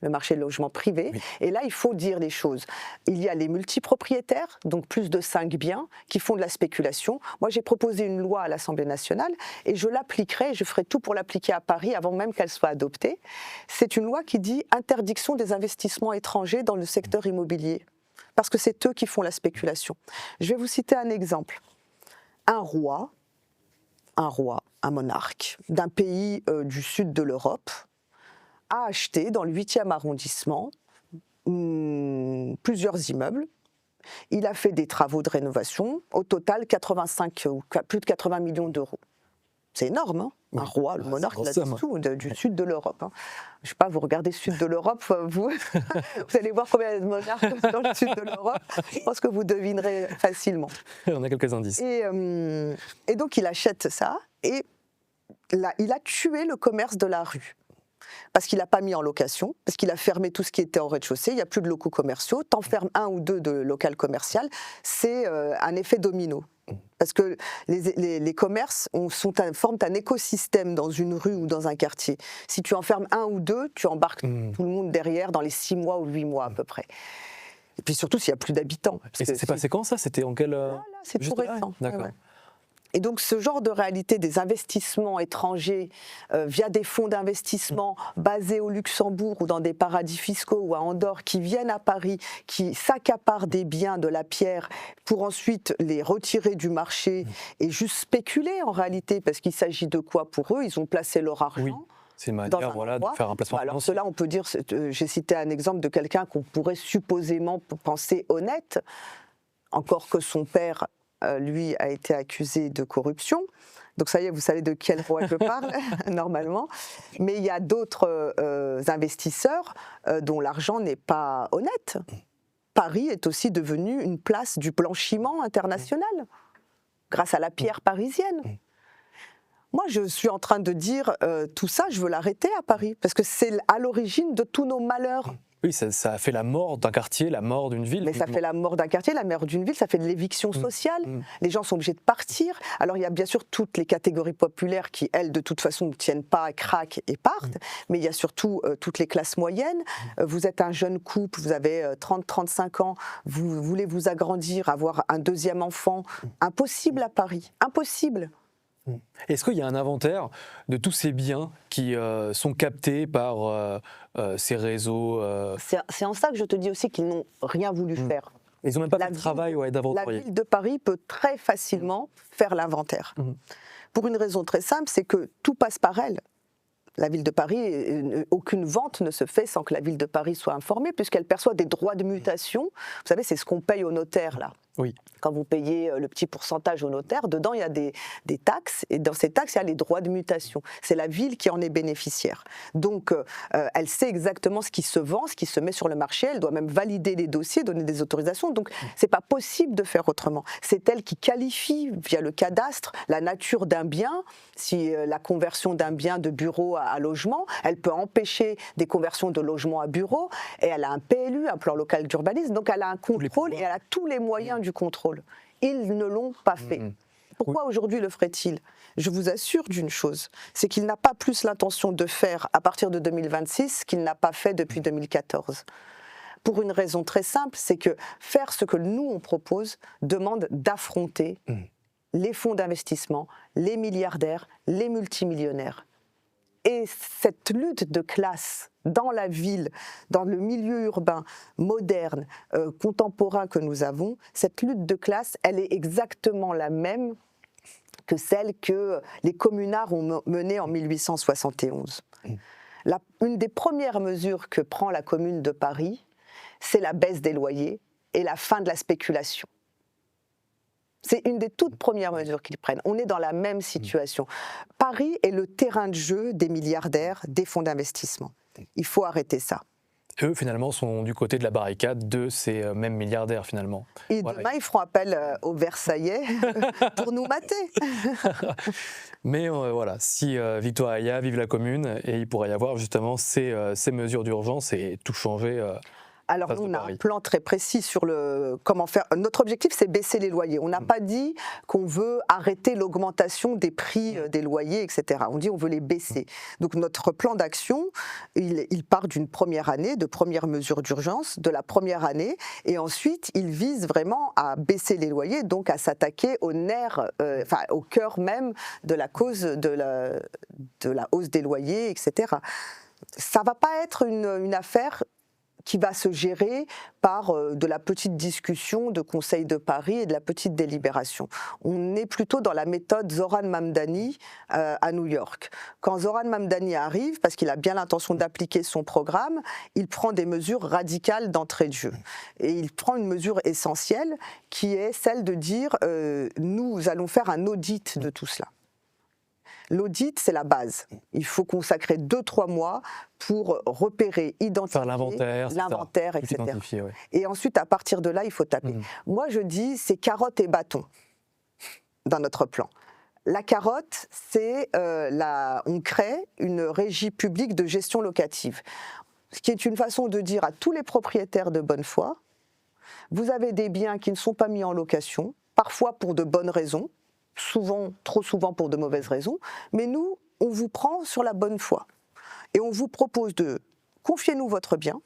le marché de logement privé. Oui. Et là, il faut dire les choses. Il y a les multipropriétaires, donc plus de 5 biens, qui font de la spéculation. Moi, j'ai proposé une loi à l'Assemblée nationale et je l'appliquerai, je ferai tout pour l'appliquer à Paris avant même qu'elle soit adoptée. C'est une loi qui dit interdiction des investissements étrangers dans le secteur immobilier, parce que c'est eux qui font la spéculation. Je vais vous citer un exemple. Un roi, un monarque d'un pays du sud de l'Europe, a acheté dans le 8e arrondissement plusieurs immeubles. Il a fait des travaux de rénovation, au total plus de 80 millions d'euros. C'est énorme, hein, un roi, le monarque là-dessous, du sud de l'Europe. Hein. Je ne sais pas, vous regardez le sud de l'Europe, vous allez voir combien il y a de monarques dans le sud de l'Europe. Je pense que vous devinerez facilement. On a quelques indices. Et donc il achète ça, et là, il a tué le commerce de la rue. Parce qu'il n'a pas mis en location, parce qu'il a fermé tout ce qui était en rez-de-chaussée, il n'y a plus de locaux commerciaux, t'enfermes 1 ou 2 de local commercial, c'est un effet domino. Parce que les commerces forment un écosystème dans une rue ou dans un quartier. Si tu enfermes 1 ou 2, tu embarques tout le monde derrière dans les 6 mois ou 8 mois à peu près. Et puis surtout s'il n'y a plus d'habitants. Et c'est passé quand ça ? C'était en quel... Là, c'est tout récent. D'accord. Ouais. Et donc ce genre de réalité des investissements étrangers via des fonds d'investissement basés au Luxembourg ou dans des paradis fiscaux ou à Andorre qui viennent à Paris, qui s'accaparent des biens de la pierre pour ensuite les retirer du marché et juste spéculer en réalité, parce qu'il s'agit de quoi pour eux ? Ils ont placé leur argent. Oui. C'est une manière de faire un placement financier. Alors cela, on peut dire, j'ai cité un exemple de quelqu'un qu'on pourrait supposément penser honnête, encore que son père lui a été accusé de corruption, Donc ça y est, vous savez de quel roi je parle, normalement. Mais il y a d'autres investisseurs dont l'argent n'est pas honnête. Paris est aussi devenu une place du blanchiment international, grâce à la pierre parisienne. Moi, je suis en train de dire, tout ça, je veux l'arrêter à Paris, parce que c'est à l'origine de tous nos malheurs. Oui, ça a fait la mort d'un quartier, la mort d'une ville. Mais ça fait la mort d'un quartier, la mort d'une ville, ça fait de l'éviction sociale. Les gens sont obligés de partir. Alors il y a bien sûr toutes les catégories populaires qui, elles, de toute façon, ne tiennent pas, craquent et partent. Mais il y a surtout toutes les classes moyennes. Vous êtes un jeune couple, vous avez 30-35 ans, vous voulez vous agrandir, avoir un deuxième enfant. Impossible à Paris, impossible. Est-ce qu'il y a un inventaire de tous ces biens qui sont captés par ces réseaux C'est en ça que je te dis aussi qu'ils n'ont rien voulu faire. Ils n'ont même pas fait le travail d'inventarier. La ville de Paris peut très facilement faire l'inventaire. Pour une raison très simple, c'est que tout passe par elle. La ville de Paris, aucune vente ne se fait sans que la ville de Paris soit informée, puisqu'elle perçoit des droits de mutation. Vous savez, c'est ce qu'on paye au notaire, là. Oui. Quand vous payez le petit pourcentage au notaire, dedans, il y a des taxes, et dans ces taxes, il y a les droits de mutation. C'est la ville qui en est bénéficiaire. Donc, elle sait exactement ce qui se vend, ce qui se met sur le marché, elle doit même valider les dossiers, donner des autorisations. Donc, c'est pas possible de faire autrement. C'est elle qui qualifie, via le cadastre, la nature d'un bien. Si la conversion d'un bien de bureau à logement, elle peut empêcher des conversions de logement à bureau, et elle a un PLU, un plan local d'urbanisme, donc elle a un contrôle et elle a tous les moyens du contrôle. Ils ne l'ont pas fait. Pourquoi aujourd'hui le ferait-il? Je vous assure d'une chose, c'est qu'il n'a pas plus l'intention de faire à partir de 2026 qu'il n'a pas fait depuis 2014. Pour une raison très simple, c'est que faire ce que nous on propose demande d'affronter les fonds d'investissement, les milliardaires, les multimillionnaires. Et cette lutte de classe dans la ville, dans le milieu urbain, moderne, contemporain que nous avons, cette lutte de classe, elle est exactement la même que celle que les communards ont menée en 1871. Une des premières mesures que prend la Commune de Paris, c'est la baisse des loyers et la fin de la spéculation. C'est une des toutes premières mesures qu'ils prennent. On est dans la même situation. Paris est le terrain de jeu des milliardaires, des fonds d'investissement. Il faut arrêter ça. Eux, finalement, sont du côté de la barricade de ces mêmes milliardaires, finalement. Et demain, ils feront appel aux Versaillais pour nous mater. Mais voilà, si Victoire Aya, vive la commune, et il pourrait y avoir justement ces mesures d'urgence et tout changer. Alors nous, on a un plan très précis sur comment faire. Notre objectif, c'est baisser les loyers. On n'a pas dit qu'on veut arrêter l'augmentation des prix des loyers, etc. On dit on veut les baisser. Donc notre plan d'action, il part d'une première année, de premières mesures d'urgence, de la première année, et ensuite il vise vraiment à baisser les loyers, donc à s'attaquer au nerf, au cœur même de la cause de la hausse des loyers, etc. Ça ne va pas être une affaire qui va se gérer par de la petite discussion de Conseil de Paris et de la petite délibération. On est plutôt dans la méthode Zoran Mamdani à New York. Quand Zoran Mamdani arrive, parce qu'il a bien l'intention d'appliquer son programme, il prend des mesures radicales d'entrée de jeu. Et il prend une mesure essentielle qui est celle de dire nous allons faire un audit de tout cela. L'audit, c'est la base. Il faut consacrer 2-3 mois pour repérer, identifier l'inventaire, etc. Ouais. Et ensuite, à partir de là, il faut taper. Moi, je dis, c'est carotte et bâton dans notre plan. La carotte, c'est on crée une régie publique de gestion locative, ce qui est une façon de dire à tous les propriétaires de bonne foi, vous avez des biens qui ne sont pas mis en location, parfois pour de bonnes raisons, souvent, trop souvent pour de mauvaises raisons, mais nous, on vous prend sur la bonne foi. Et on vous propose de confier-nous votre bien,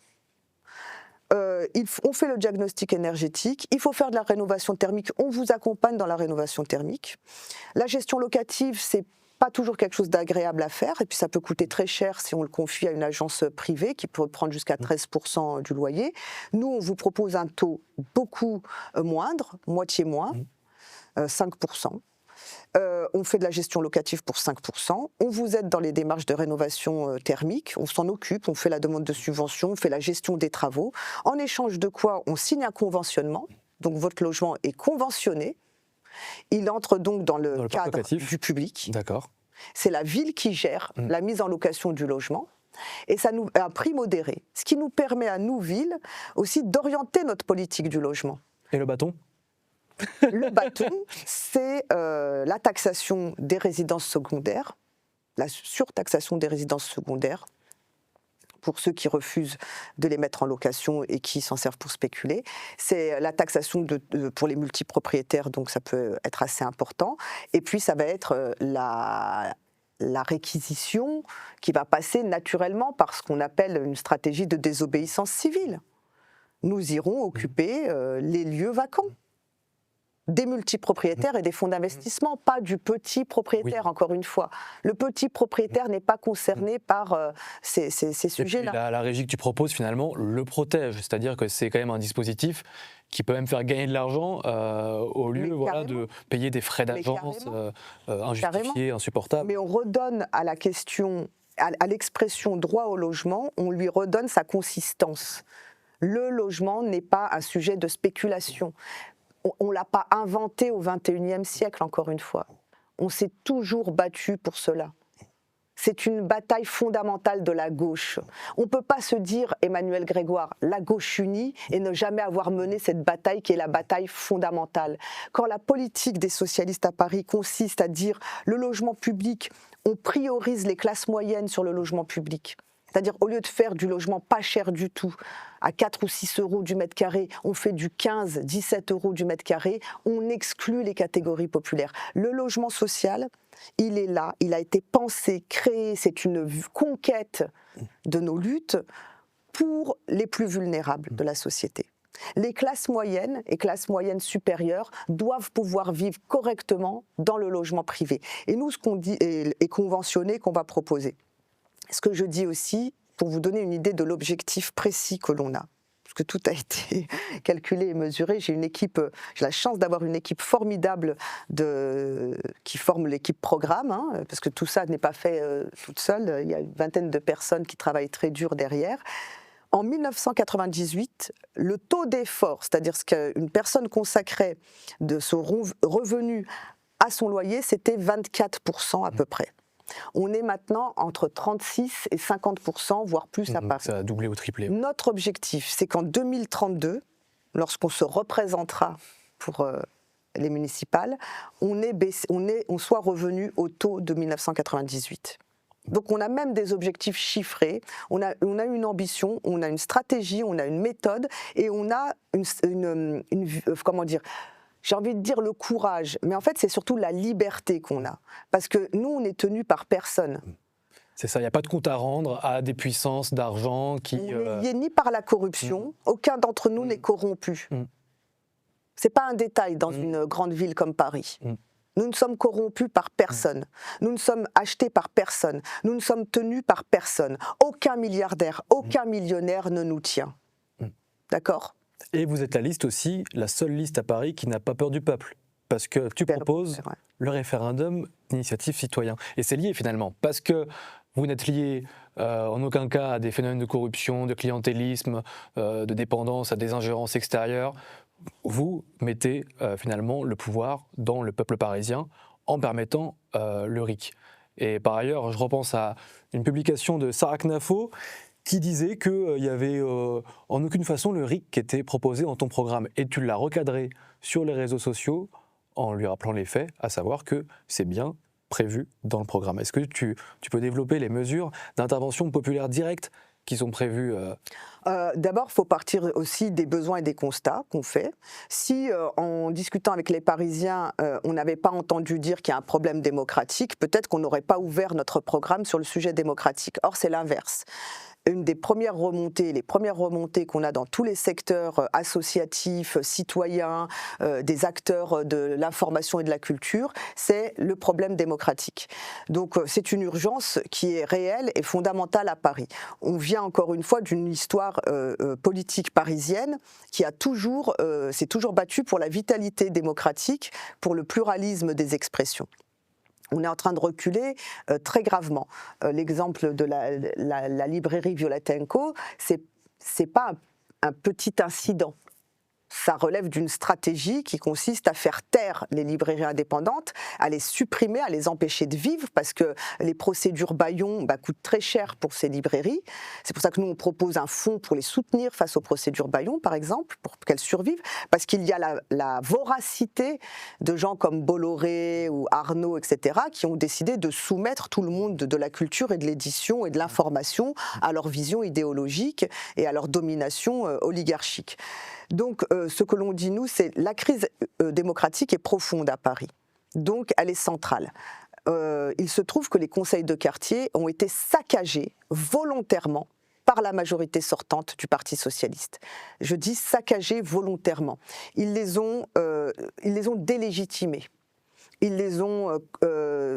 on fait le diagnostic énergétique, il faut faire de la rénovation thermique, on vous accompagne dans la rénovation thermique. La gestion locative, c'est pas toujours quelque chose d'agréable à faire, et puis ça peut coûter très cher si on le confie à une agence privée qui peut prendre jusqu'à 13% du loyer. Nous, on vous propose un taux beaucoup moindre, moitié moins, 5%. On fait de la gestion locative pour 5%, on vous aide dans les démarches de rénovation thermique, on s'en occupe, on fait la demande de subvention, on fait la gestion des travaux, en échange de quoi on signe un conventionnement, donc votre logement est conventionné, Il entre donc dans le cadre locatif du public. D'accord. C'est la ville qui gère la mise en location du logement. Et ça nous a un prix modéré, ce qui nous permet à nous, villes, aussi d'orienter notre politique du logement. Et le bâton ? Le bâton, c'est la taxation des résidences secondaires, la surtaxation des résidences secondaires, pour ceux qui refusent de les mettre en location et qui s'en servent pour spéculer. C'est la taxation pour les multipropriétaires, donc ça peut être assez important. Et puis ça va être la réquisition qui va passer naturellement par ce qu'on appelle une stratégie de désobéissance civile. Nous irons occuper les lieux vacants des multipropriétaires et des fonds d'investissement, pas du petit propriétaire, encore une fois. Le petit propriétaire n'est pas concerné par ces sujets-là. Et puis la régie que tu proposes, finalement, le protège. C'est-à-dire que c'est quand même un dispositif qui peut même faire gagner de l'argent au lieu de payer des frais d'agence injustifiés, insupportables. Mais on redonne à la question, à l'expression droit au logement, on lui redonne sa consistance. Le logement n'est pas un sujet de spéculation. On ne l'a pas inventé au XXIe siècle, encore une fois. On s'est toujours battu pour cela. C'est une bataille fondamentale de la gauche. On ne peut pas se dire, Emmanuel Grégoire, la gauche unie, et ne jamais avoir mené cette bataille qui est la bataille fondamentale. Quand la politique des socialistes à Paris consiste à dire le logement public, on priorise les classes moyennes sur le logement public. C'est-à-dire, au lieu de faire du logement pas cher du tout, à 4 ou 6 euros du mètre carré, on fait du 15, 17 euros du mètre carré, on exclut les catégories populaires. Le logement social, il est là, il a été pensé, créé, c'est une conquête de nos luttes pour les plus vulnérables de la société. Les classes moyennes et classes moyennes supérieures doivent pouvoir vivre correctement dans le logement privé. Et nous, ce qu'on dit est conventionné, qu'on va proposer. Ce que je dis aussi, pour vous donner une idée de l'objectif précis que l'on a, parce que tout a été calculé et mesuré, j'ai la chance d'avoir une équipe formidable qui forme l'équipe programme, parce que tout ça n'est pas fait toute seule, il y a une vingtaine de personnes qui travaillent très dur derrière. En 1998, le taux d'effort, c'est-à-dire ce qu'une personne consacrait de son revenu à son loyer, c'était 24% à peu près. On est maintenant entre 36 et 50%, voire plus à Paris. Ça a doublé ou triplé. Notre objectif, c'est qu'en 2032, lorsqu'on se représentera pour les municipales, on soit revenu au taux de 1998. Donc on a même des objectifs chiffrés, on a une ambition, on a une stratégie, on a une méthode et on a comment dire, j'ai envie de dire le courage, mais en fait c'est surtout la liberté qu'on a, parce que nous on est tenus par personne. C'est ça, il n'y a pas de compte à rendre à des puissances d'argent qui... On n'est lié ni par la corruption, aucun d'entre nous n'est corrompu. C'est pas un détail dans une grande ville comme Paris. Nous ne sommes corrompus par personne, nous ne sommes achetés par personne, nous ne sommes tenus par personne. Aucun milliardaire, aucun millionnaire ne nous tient. D'accord ? Et vous êtes la seule liste à Paris qui n'a pas peur du peuple, parce que tu proposes le référendum d'initiative citoyen. Et c'est lié finalement, parce que vous n'êtes lié en aucun cas à des phénomènes de corruption, de clientélisme, de dépendance, à des ingérences extérieures. Vous mettez finalement le pouvoir dans le peuple parisien en permettant le RIC. Et par ailleurs, je repense à une publication de Sarah Knafo qui disait qu'il y avait en aucune façon le RIC qui était proposé dans ton programme. Et tu l'as recadré sur les réseaux sociaux en lui rappelant les faits, à savoir que c'est bien prévu dans le programme. Est-ce que tu peux développer les mesures d'intervention populaire directe qui sont prévues D'abord, il faut partir aussi des besoins et des constats qu'on fait. Si, en discutant avec les Parisiens, on n'avait pas entendu dire qu'il y a un problème démocratique, peut-être qu'on n'aurait pas ouvert notre programme sur le sujet démocratique. Or, c'est l'inverse. Une des premières remontées, les premières remontées qu'on a dans tous les secteurs associatifs, citoyens, des acteurs de l'information et de la culture, c'est le problème démocratique. Donc c'est une urgence qui est réelle et fondamentale à Paris. On vient encore une fois d'une histoire politique parisienne qui s'est toujours battue pour la vitalité démocratique, pour le pluralisme des expressions. On est en train de reculer très gravement. L'exemple de la librairie Violeta & Co, c'est pas un petit incident. ça relève d'une stratégie qui consiste à faire taire les librairies indépendantes, à les supprimer, à les empêcher de vivre, parce que les procédures bâillons coûtent très cher pour ces librairies. C'est pour ça que nous, on propose un fonds pour les soutenir face aux procédures bâillons, par exemple, pour qu'elles survivent, parce qu'il y a la voracité de gens comme Bolloré ou Arnaud, etc., qui ont décidé de soumettre tout le monde de la culture et de l'édition et de l'information à leur vision idéologique et à leur domination oligarchique. Donc, ce que l'on dit, nous, c'est la crise démocratique est profonde à Paris. Donc, elle est centrale. Il se trouve que les conseils de quartier ont été saccagés volontairement par la majorité sortante du Parti socialiste. Je dis saccagés volontairement. Ils les ont délégitimés. Ils les ont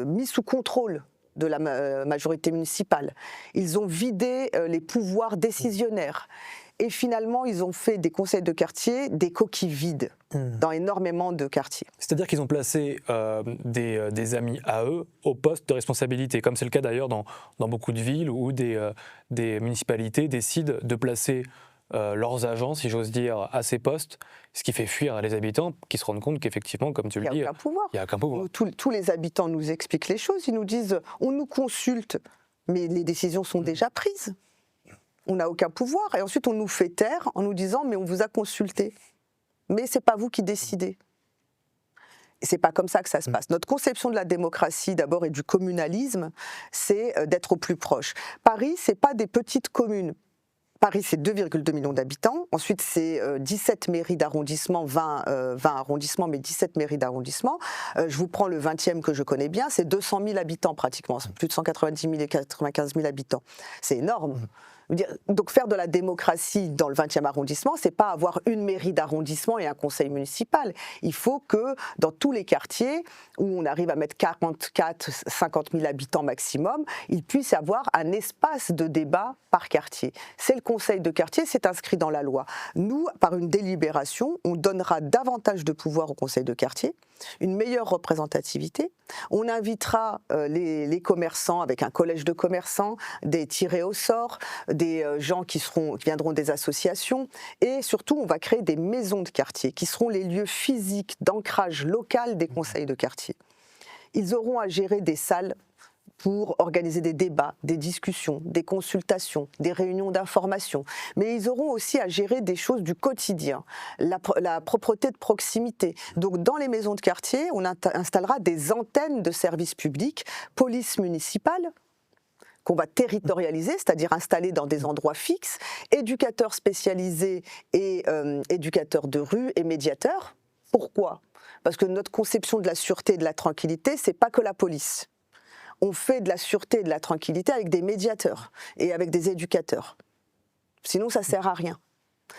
mis sous contrôle de la majorité municipale. Ils ont vidé les pouvoirs décisionnaires. Et finalement, ils ont fait des conseils de quartier des coquilles vides dans énormément de quartiers. C'est-à-dire qu'ils ont placé des amis à eux au poste de responsabilité, comme c'est le cas d'ailleurs dans beaucoup de villes où des municipalités décident de placer leurs agents, si j'ose dire, à ces postes, ce qui fait fuir les habitants qui se rendent compte qu'effectivement, comme tu le dis, il n'y a aucun pouvoir. Tous les habitants nous expliquent les choses, ils nous disent on nous consulte, mais les décisions sont déjà prises. On n'a aucun pouvoir, et ensuite on nous fait taire en nous disant mais on vous a consulté, mais c'est pas vous qui décidez. Et c'est pas comme ça que ça se passe. Notre conception de la démocratie d'abord et du communalisme, c'est d'être au plus proche. Paris, c'est pas des petites communes. Paris, c'est 2,2 millions d'habitants. Ensuite, c'est 17 mairies d'arrondissement, 20 arrondissements, mais 17 mairies d'arrondissement. Je vous prends le 20e que je connais bien, c'est 200 000 habitants pratiquement, plus de 190 000 et 95 000 habitants. C'est énorme. Donc faire de la démocratie dans le 20e arrondissement, c'est pas avoir une mairie d'arrondissement et un conseil municipal. Il faut que dans tous les quartiers où on arrive à mettre 50 000 habitants maximum, il puisse y avoir un espace de débat par quartier. C'est le conseil de quartier, c'est inscrit dans la loi. Nous, par une délibération, on donnera davantage de pouvoir au conseil de quartier, une meilleure représentativité. On invitera les commerçants avec un collège de commerçants, des tirés au sort, des gens qui viendront des associations, et surtout on va créer des maisons de quartier qui seront les lieux physiques d'ancrage local des conseils de quartier. Ils auront à gérer des salles pour organiser des débats, des discussions, des consultations, des réunions d'information. Mais ils auront aussi à gérer des choses du quotidien, la propreté de proximité. Donc dans les maisons de quartier, on installera des antennes de services publics, police municipale, qu'on va territorialiser, c'est-à-dire installer dans des endroits fixes, éducateurs spécialisés et éducateurs de rue et médiateurs. Pourquoi ? Parce que notre conception de la sûreté et de la tranquillité, c'est pas que la police. On fait de la sûreté et de la tranquillité avec des médiateurs et avec des éducateurs. Sinon, ça ne sert à rien.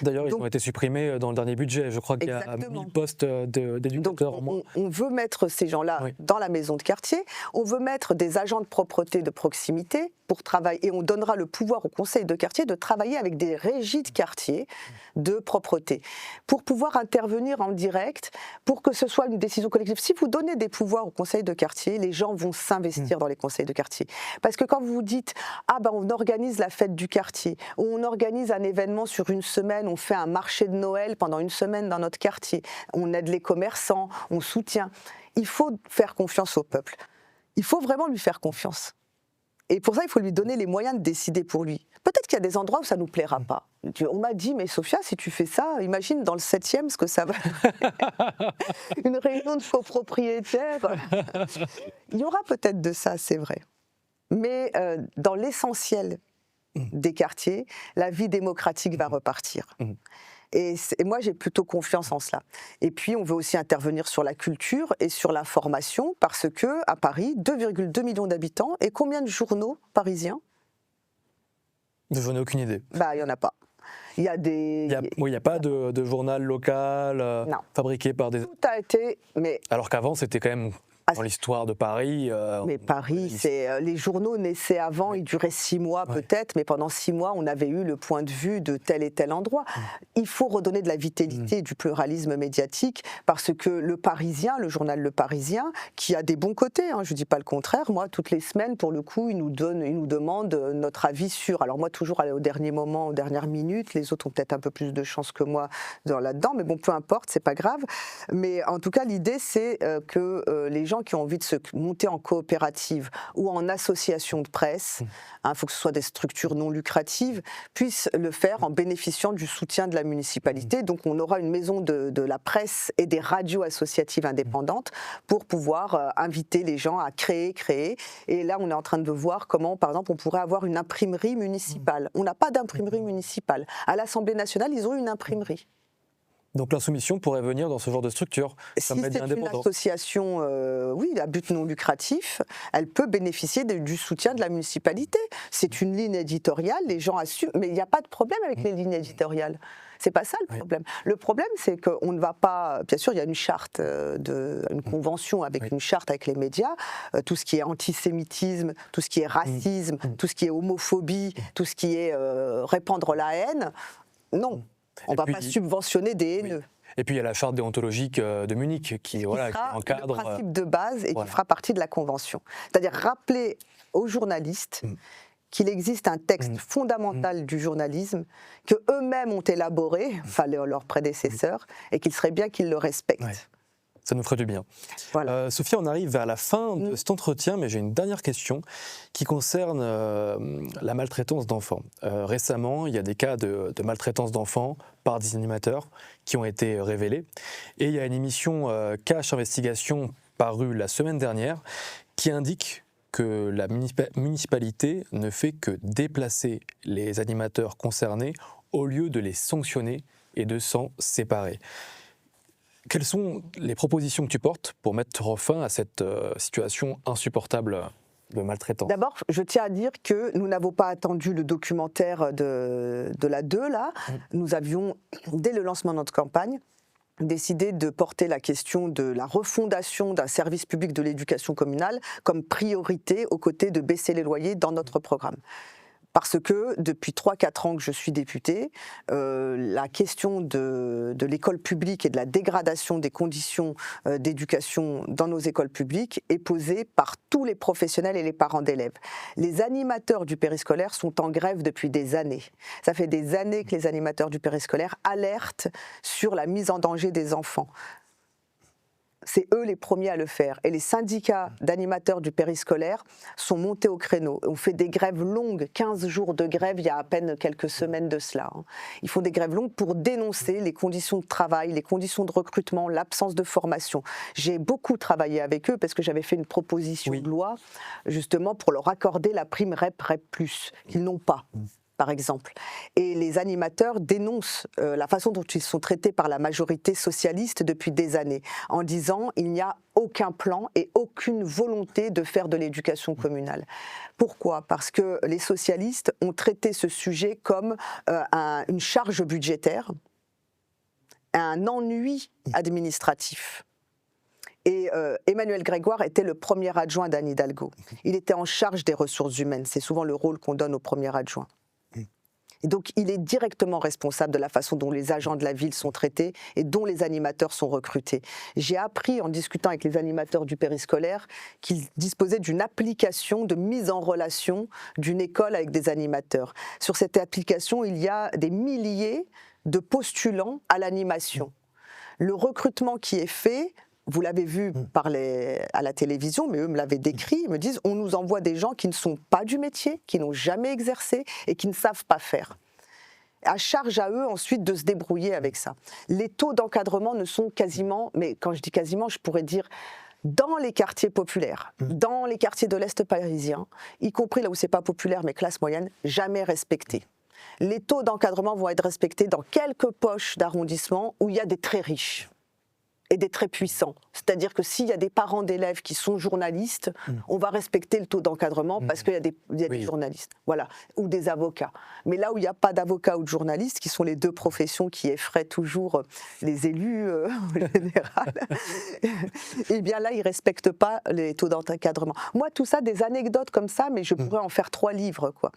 D'ailleurs, ils ont été supprimés dans le dernier budget. Je crois qu'il y a 1000 postes d'éducateurs en moins. On veut mettre ces gens-là dans la maison de quartier, on veut mettre des agents de propreté de proximité pour travailler, et on donnera le pouvoir au conseil de quartier de travailler avec des régies de quartier de propreté, pour pouvoir intervenir en direct, pour que ce soit une décision collective. Si vous donnez des pouvoirs au conseil de quartier, les gens vont s'investir dans les conseils de quartier. Parce que quand vous vous dites « Ah ben on organise la fête du quartier », ou on organise un événement sur une semaine, on fait un marché de Noël pendant une semaine dans notre quartier, on aide les commerçants, on soutient. Il faut faire confiance au peuple. Il faut vraiment lui faire confiance. Et pour ça, il faut lui donner les moyens de décider pour lui. Peut-être qu'il y a des endroits où ça ne nous plaira pas. On m'a dit, mais Sophia, si tu fais ça, imagine dans le 7e ce que ça va... Une réunion de copropriétaires. Il y aura peut-être de ça, c'est vrai. Mais dans l'essentiel des quartiers, la vie démocratique va repartir. Et moi, j'ai plutôt confiance en cela. Et puis, on veut aussi intervenir sur la culture et sur l'information, parce qu'à Paris, 2,2 millions d'habitants, et combien de journaux parisiens ? Je n'ai aucune idée. Il n'y en a pas. Il y a des... Il n'y a pas de journal local fabriqué par des... Tout a été... Mais... Alors qu'avant, c'était quand même dans l'histoire de Paris. Mais Paris, les journaux naissaient avant, ils duraient 6 mois peut-être, mais pendant 6 mois, on avait eu le point de vue de tel et tel endroit. Il faut redonner de la vitalité, du pluralisme médiatique, parce que le Parisien, le journal Le Parisien, qui a des bons côtés, hein, je ne dis pas le contraire, moi, toutes les semaines, pour le coup, il nous demande notre avis sur. Alors moi, toujours aller au dernier moment, aux dernières minutes, les autres ont peut-être un peu plus de chance que moi là-dedans, mais bon, peu importe, c'est pas grave. Mais en tout cas, l'idée, c'est que les gens qui ont envie de se monter en coopérative ou en association de presse, il faut que ce soit des structures non lucratives, puissent le faire en bénéficiant du soutien de la municipalité. Donc on aura une maison de la presse et des radios associatives indépendantes pour pouvoir inviter les gens à créer. Et là, on est en train de voir comment, par exemple, on pourrait avoir une imprimerie municipale. On n'a pas d'imprimerie municipale. À l'Assemblée nationale, ils ont une imprimerie. Donc l'insoumission pourrait venir dans ce genre de structure. Si c'est une association, oui, à but non lucratif, elle peut bénéficier du soutien de la municipalité. C'est une ligne éditoriale, les gens assument, mais il n'y a pas de problème avec les lignes éditoriales. C'est pas ça le problème. Le problème, c'est qu'on ne va pas. Bien sûr, il y a une charte, une convention avec une charte avec les médias. Tout ce qui est antisémitisme, tout ce qui est racisme, tout ce qui est homophobie, tout ce qui est répandre la haine. Non. On ne va pas subventionner des haineux. Et puis il y a la charte déontologique de Munich qui encadre le principe de base et qui fera partie de la convention. C'est-à-dire rappeler aux journalistes qu'il existe un texte fondamental du journalisme que eux-mêmes ont élaboré, enfin leurs prédécesseurs, et qu'il serait bien qu'ils le respectent. Ouais. Ça nous ferait du bien. Voilà. Sophia, on arrive vers la fin de cet entretien, mais j'ai une dernière question qui concerne la maltraitance d'enfants. Récemment, il y a des cas de maltraitance d'enfants par des animateurs qui ont été révélés. Et il y a une émission Cash Investigation parue la semaine dernière qui indique que la municipalité ne fait que déplacer les animateurs concernés au lieu de les sanctionner et de s'en séparer. Quelles sont les propositions que tu portes pour mettre fin à cette situation insupportable de maltraitance? D'abord, je tiens à dire que nous n'avons pas attendu le documentaire de la 2, là. Nous avions, dès le lancement de notre campagne, décidé de porter la question de la refondation d'un service public de l'éducation communale comme priorité aux côtés de baisser les loyers dans notre programme. Parce que depuis 3-4 ans que je suis députée, la question de l'école publique et de la dégradation des conditions d'éducation dans nos écoles publiques est posée par tous les professionnels et les parents d'élèves. Les animateurs du périscolaire sont en grève depuis des années. Ça fait des années que les animateurs du périscolaire alertent sur la mise en danger des enfants. C'est eux les premiers à le faire. Et les syndicats d'animateurs du périscolaire sont montés au créneau. On fait des grèves longues, 15 jours de grève il y a à peine quelques semaines de cela. Ils font des grèves longues pour dénoncer les conditions de travail, les conditions de recrutement, l'absence de formation. J'ai beaucoup travaillé avec eux parce que j'avais fait une proposition de loi justement pour leur accorder la prime REP, REP+, qu'ils n'ont pas. Par exemple. Et les animateurs dénoncent la façon dont ils sont traités par la majorité socialiste depuis des années, en disant il n'y a aucun plan et aucune volonté de faire de l'éducation communale. Pourquoi ? Parce que les socialistes ont traité ce sujet comme une charge budgétaire, un ennui administratif. Et Emmanuel Grégoire était le premier adjoint d'Anne Hidalgo. Il était en charge des ressources humaines. C'est souvent le rôle qu'on donne au premier adjoint. Et donc, il est directement responsable de la façon dont les agents de la ville sont traités et dont les animateurs sont recrutés. J'ai appris, en discutant avec les animateurs du périscolaire, qu'ils disposaient d'une application de mise en relation d'une école avec des animateurs. Sur cette application, il y a des milliers de postulants à l'animation. Le recrutement qui est fait... Vous l'avez vu à la télévision, mais eux me l'avaient décrit, ils me disent on nous envoie des gens qui ne sont pas du métier, qui n'ont jamais exercé et qui ne savent pas faire. À charge à eux ensuite de se débrouiller avec ça. Les taux d'encadrement ne sont quasiment, mais quand je dis quasiment, je pourrais dire dans les quartiers populaires, dans les quartiers de l'Est parisien, y compris là où c'est pas populaire mais classe moyenne, jamais respectés. Les taux d'encadrement vont être respectés dans quelques poches d'arrondissement où il y a des très riches. et des très puissants. C'est-à-dire que s'il y a des parents d'élèves qui sont journalistes, on va respecter le taux d'encadrement parce qu'il y a des journalistes, voilà, ou des avocats. Mais là où il n'y a pas d'avocats ou de journalistes, qui sont les deux professions qui effraient toujours les élus en général, et bien là, ils ne respectent pas les taux d'encadrement. Moi, tout ça, des anecdotes comme ça, mais je pourrais en faire 3 livres, quoi.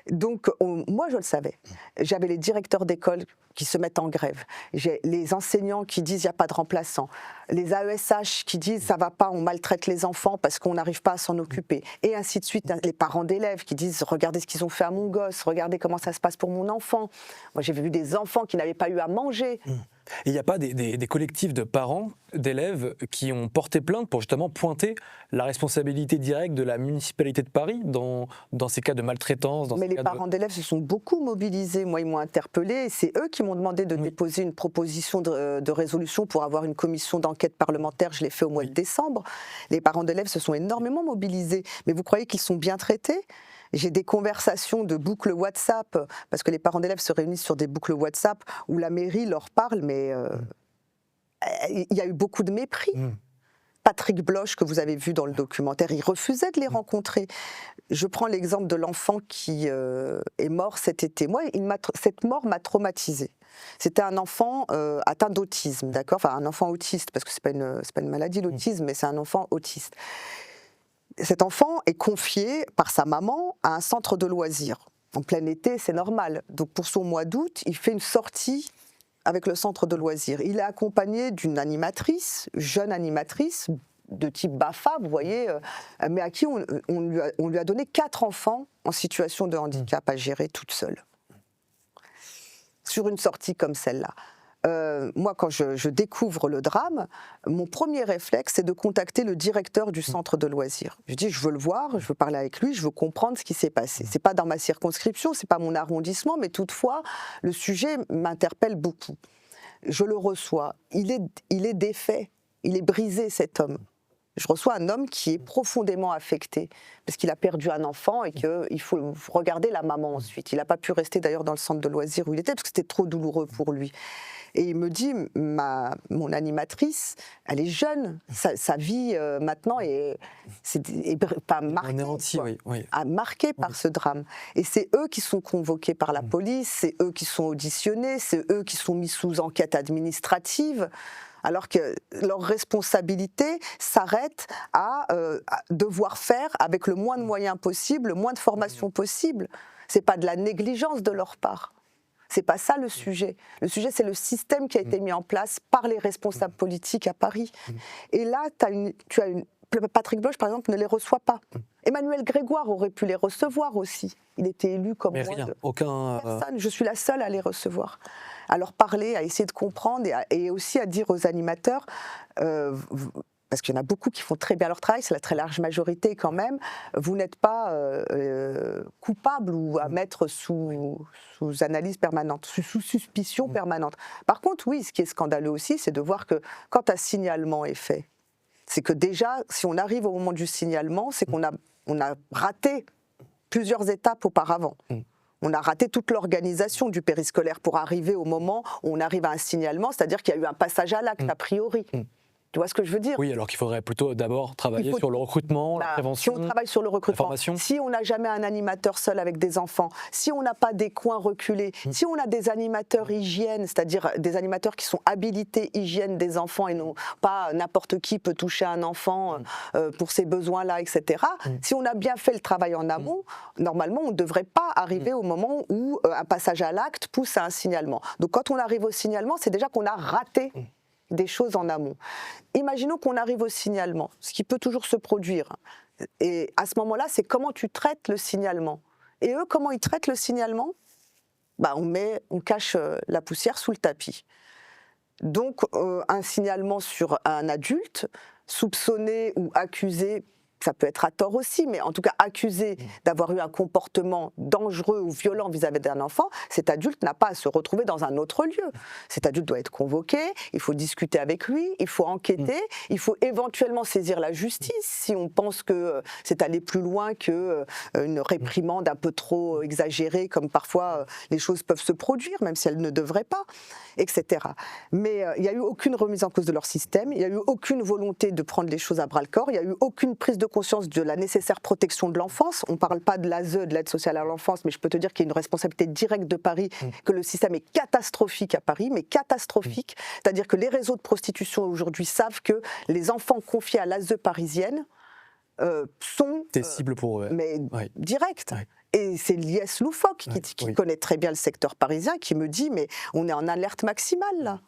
Donc, moi, je le savais. J'avais les directeurs d'école qui se mettent en grève. J'ai les enseignants qui disent il n'y a pas de remplaçants. Les AESH qui disent ça va pas, on maltraite les enfants parce qu'on n'arrive pas à s'en occuper. Et ainsi de suite. Les parents d'élèves qui disent regardez ce qu'ils ont fait à mon gosse, regardez comment ça se passe pour mon enfant. Moi j'ai vu des enfants qui n'avaient pas eu à manger. Et il n'y a pas des collectifs de parents, d'élèves qui ont porté plainte pour justement pointer la responsabilité directe de la municipalité de Paris dans ces cas de maltraitance. Mais les parents d'élèves se sont beaucoup mobilisés. Moi, ils m'ont interpellé et c'est eux qui m'ont demandé de déposer une proposition de résolution pour avoir une commission d'enquête parlementaire. Je l'ai fait au mois de décembre. Les parents d'élèves se sont énormément mobilisés. Mais vous croyez qu'ils sont bien traités ? J'ai des conversations de boucles WhatsApp, parce que les parents d'élèves se réunissent sur des boucles WhatsApp où la mairie leur parle, mais il y a eu beaucoup de mépris. Patrick Bloch, que vous avez vu dans le documentaire, il refusait de les rencontrer. Je prends l'exemple de l'enfant qui est mort cet été. Moi, cette mort m'a traumatisée. C'était un enfant atteint d'autisme, d'accord ? Enfin, un enfant autiste, parce que c'est pas une maladie, l'autisme, mais c'est un enfant autiste. Cet enfant est confié par sa maman à un centre de loisirs. En plein été, c'est normal. Donc pour son mois d'août, il fait une sortie avec le centre de loisirs. Il est accompagné d'une animatrice, jeune animatrice, de type BAFA, vous voyez, mais à qui on lui a donné 4 enfants en situation de handicap à gérer toute seule. Sur une sortie comme celle-là. Moi, quand je découvre le drame, mon premier réflexe, c'est de contacter le directeur du centre de loisirs. Je dis, je veux le voir, je veux parler avec lui, je veux comprendre ce qui s'est passé. C'est pas dans ma circonscription, c'est pas mon arrondissement, mais toutefois, le sujet m'interpelle beaucoup. Je le reçois. Il est défait, il est brisé, cet homme. Je reçois un homme qui est profondément affecté parce qu'il a perdu un enfant et qu'il faut regarder la maman ensuite. Il n'a pas pu rester d'ailleurs dans le centre de loisirs où il était parce que c'était trop douloureux pour lui. Et il me dit, mon animatrice, elle est jeune, sa vie maintenant est pas marquée, marquée par ce drame. Et c'est eux qui sont convoqués par la police, c'est eux qui sont auditionnés, c'est eux qui sont mis sous enquête administrative. Alors que leur responsabilité s'arrête à devoir faire avec le moins de moyens possible, le moins de formation possible. C'est pas de la négligence de leur part. C'est pas ça le sujet. Le sujet, c'est le système qui a été mis en place par les responsables politiques à Paris. Et là, Patrick Bloch, par exemple, ne les reçoit pas. Emmanuel Grégoire aurait pu les recevoir aussi. Il était élu comme moi. Mais aucun personne. Je suis la seule à les recevoir. À leur parler, à essayer de comprendre et aussi à dire aux animateurs, parce qu'il y en a beaucoup qui font très bien leur travail, c'est la très large majorité quand même, vous n'êtes pas coupable ou à mettre sous analyse permanente, sous suspicion permanente. Par contre, oui, ce qui est scandaleux aussi, c'est de voir que quand un signalement est fait, c'est que déjà, si on arrive au moment du signalement, c'est qu'on a raté plusieurs étapes auparavant. On a raté toute l'organisation du périscolaire pour arriver au moment où on arrive à un signalement, c'est-à-dire qu'il y a eu un passage à l'acte a priori. Tu vois ce que je veux dire ? Oui, alors qu'il faudrait plutôt d'abord travailler sur le recrutement, la prévention. Si on travaille sur le recrutement, si on n'a jamais un animateur seul avec des enfants, si on n'a pas des coins reculés, si on a des animateurs hygiène, c'est-à-dire des animateurs qui sont habilités hygiène des enfants et non pas n'importe qui peut toucher un enfant pour ses besoins-là, etc. Si on a bien fait le travail en amont, normalement, on ne devrait pas arriver au moment où un passage à l'acte pousse à un signalement. Donc quand on arrive au signalement, c'est déjà qu'on a raté des choses en amont. Imaginons qu'on arrive au signalement, ce qui peut toujours se produire. Et à ce moment-là, c'est comment tu traites le signalement. Et eux, comment ils traitent le signalement ? On cache la poussière sous le tapis. Donc, un signalement sur un adulte, soupçonné ou accusé, ça peut être à tort aussi, mais en tout cas accusé d'avoir eu un comportement dangereux ou violent vis-à-vis d'un enfant, cet adulte n'a pas à se retrouver dans un autre lieu. Cet adulte doit être convoqué, il faut discuter avec lui, il faut enquêter, il faut éventuellement saisir la justice si on pense que c'est aller plus loin qu'une réprimande un peu trop exagérée, comme parfois les choses peuvent se produire, même si elles ne devraient pas, etc. Mais il n'y a eu aucune remise en cause de leur système, il n'y a eu aucune volonté de prendre les choses à bras-le-corps, il n'y a eu aucune prise de conscience de la nécessaire protection de l'enfance. On ne parle pas de l'ASE, de l'aide sociale à l'enfance, mais je peux te dire qu'il y a une responsabilité directe de Paris, que le système est catastrophique à Paris, mais catastrophique. C'est-à-dire que les réseaux de prostitution aujourd'hui savent que les enfants confiés à l'ASE parisienne sont des cibles pour eux. Mais directes. Et c'est l'IS loufoque qui connaît très bien le secteur parisien qui me dit mais on est en alerte maximale là.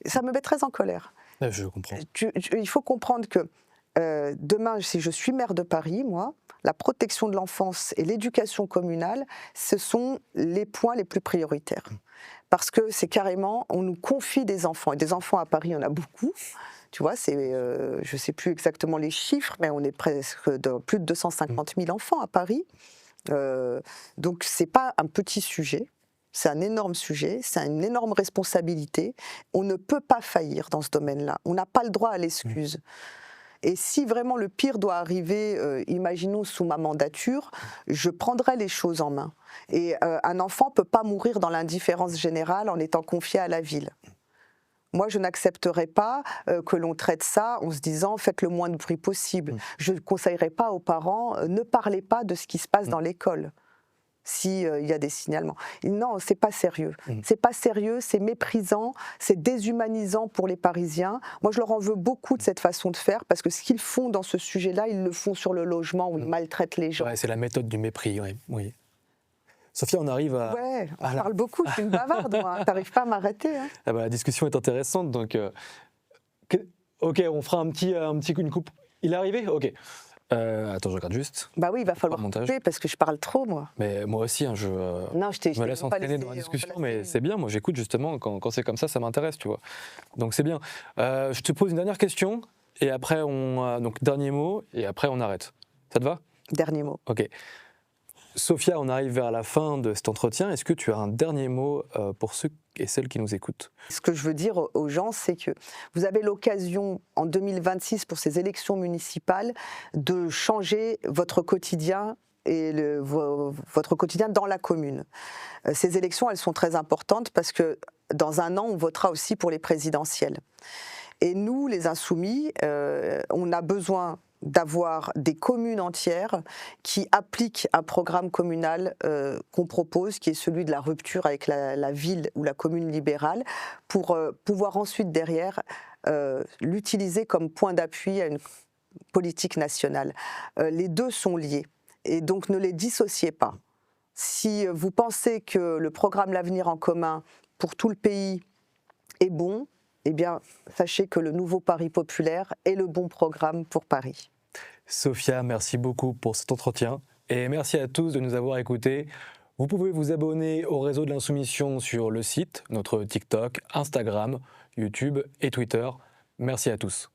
Ça me met très en colère. Je comprends. Il faut comprendre que demain, si je suis maire de Paris, moi, la protection de l'enfance et l'éducation communale, ce sont les points les plus prioritaires. Parce que c'est carrément, on nous confie des enfants. Et des enfants à Paris, il y en a beaucoup. Tu vois, je ne sais plus exactement les chiffres, mais on est presque de plus de 250 000 enfants à Paris. Donc, ce n'est pas un petit sujet. C'est un énorme sujet, c'est une énorme responsabilité. On ne peut pas faillir dans ce domaine-là. On n'a pas le droit à l'excuse. Et si vraiment le pire doit arriver, imaginons sous ma mandature, je prendrai les choses en main. Et un enfant ne peut pas mourir dans l'indifférence générale en étant confié à la ville. Moi, je n'accepterai pas que l'on traite ça en se disant « faites le moins de bruit possible ». Je ne conseillerais pas aux parents « ne parlez pas de ce qui se passe dans l'école ». S'il y a des signalements. Non, c'est pas sérieux. C'est pas sérieux, c'est méprisant, c'est déshumanisant pour les Parisiens. Moi, je leur en veux beaucoup de cette façon de faire parce que ce qu'ils font dans ce sujet-là, ils le font sur le logement où ils maltraitent les gens. Ouais, c'est la méthode du mépris, oui. Sophia, on arrive à... Ouais, on parle beaucoup, je suis une bavarde, moi. T'arrives pas à m'arrêter. Hein. Ah bah, la discussion est intéressante, donc... Ok, on fera un petit coup, une coupe. Il est arrivé ? Ok. Attends, je regarde juste. Bah oui, il va falloir couper parce que je parle trop, moi. Mais moi aussi, hein, je me laisse entraîner dans la discussion, mais c'est bien. Moi, j'écoute justement quand c'est comme ça m'intéresse, tu vois. Donc c'est bien. Je te pose une dernière question et après donc dernier mot et après on arrête. Ça te va ? Dernier mot. Ok. Sophia, on arrive vers la fin de cet entretien. Est-ce que tu as un dernier mot pour ceux et celles qui nous écoutent ? Ce que je veux dire aux gens, c'est que vous avez l'occasion, en 2026, pour ces élections municipales, de changer votre quotidien et votre quotidien dans la commune. Ces élections, elles sont très importantes parce que dans un an, on votera aussi pour les présidentielles. Et nous, les Insoumis, on a besoin d'avoir des communes entières qui appliquent un programme communal qu'on propose, qui est celui de la rupture avec la ville ou la commune libérale, pour pouvoir ensuite derrière l'utiliser comme point d'appui à une politique nationale. Les deux sont liés, et donc ne les dissociez pas. Si vous pensez que le programme L'Avenir en commun pour tout le pays est bon, eh bien, sachez que le nouveau Paris populaire est le bon programme pour Paris. Sophia, merci beaucoup pour cet entretien et merci à tous de nous avoir écoutés. Vous pouvez vous abonner au réseau de l'Insoumission sur le site, notre TikTok, Instagram, YouTube et Twitter. Merci à tous.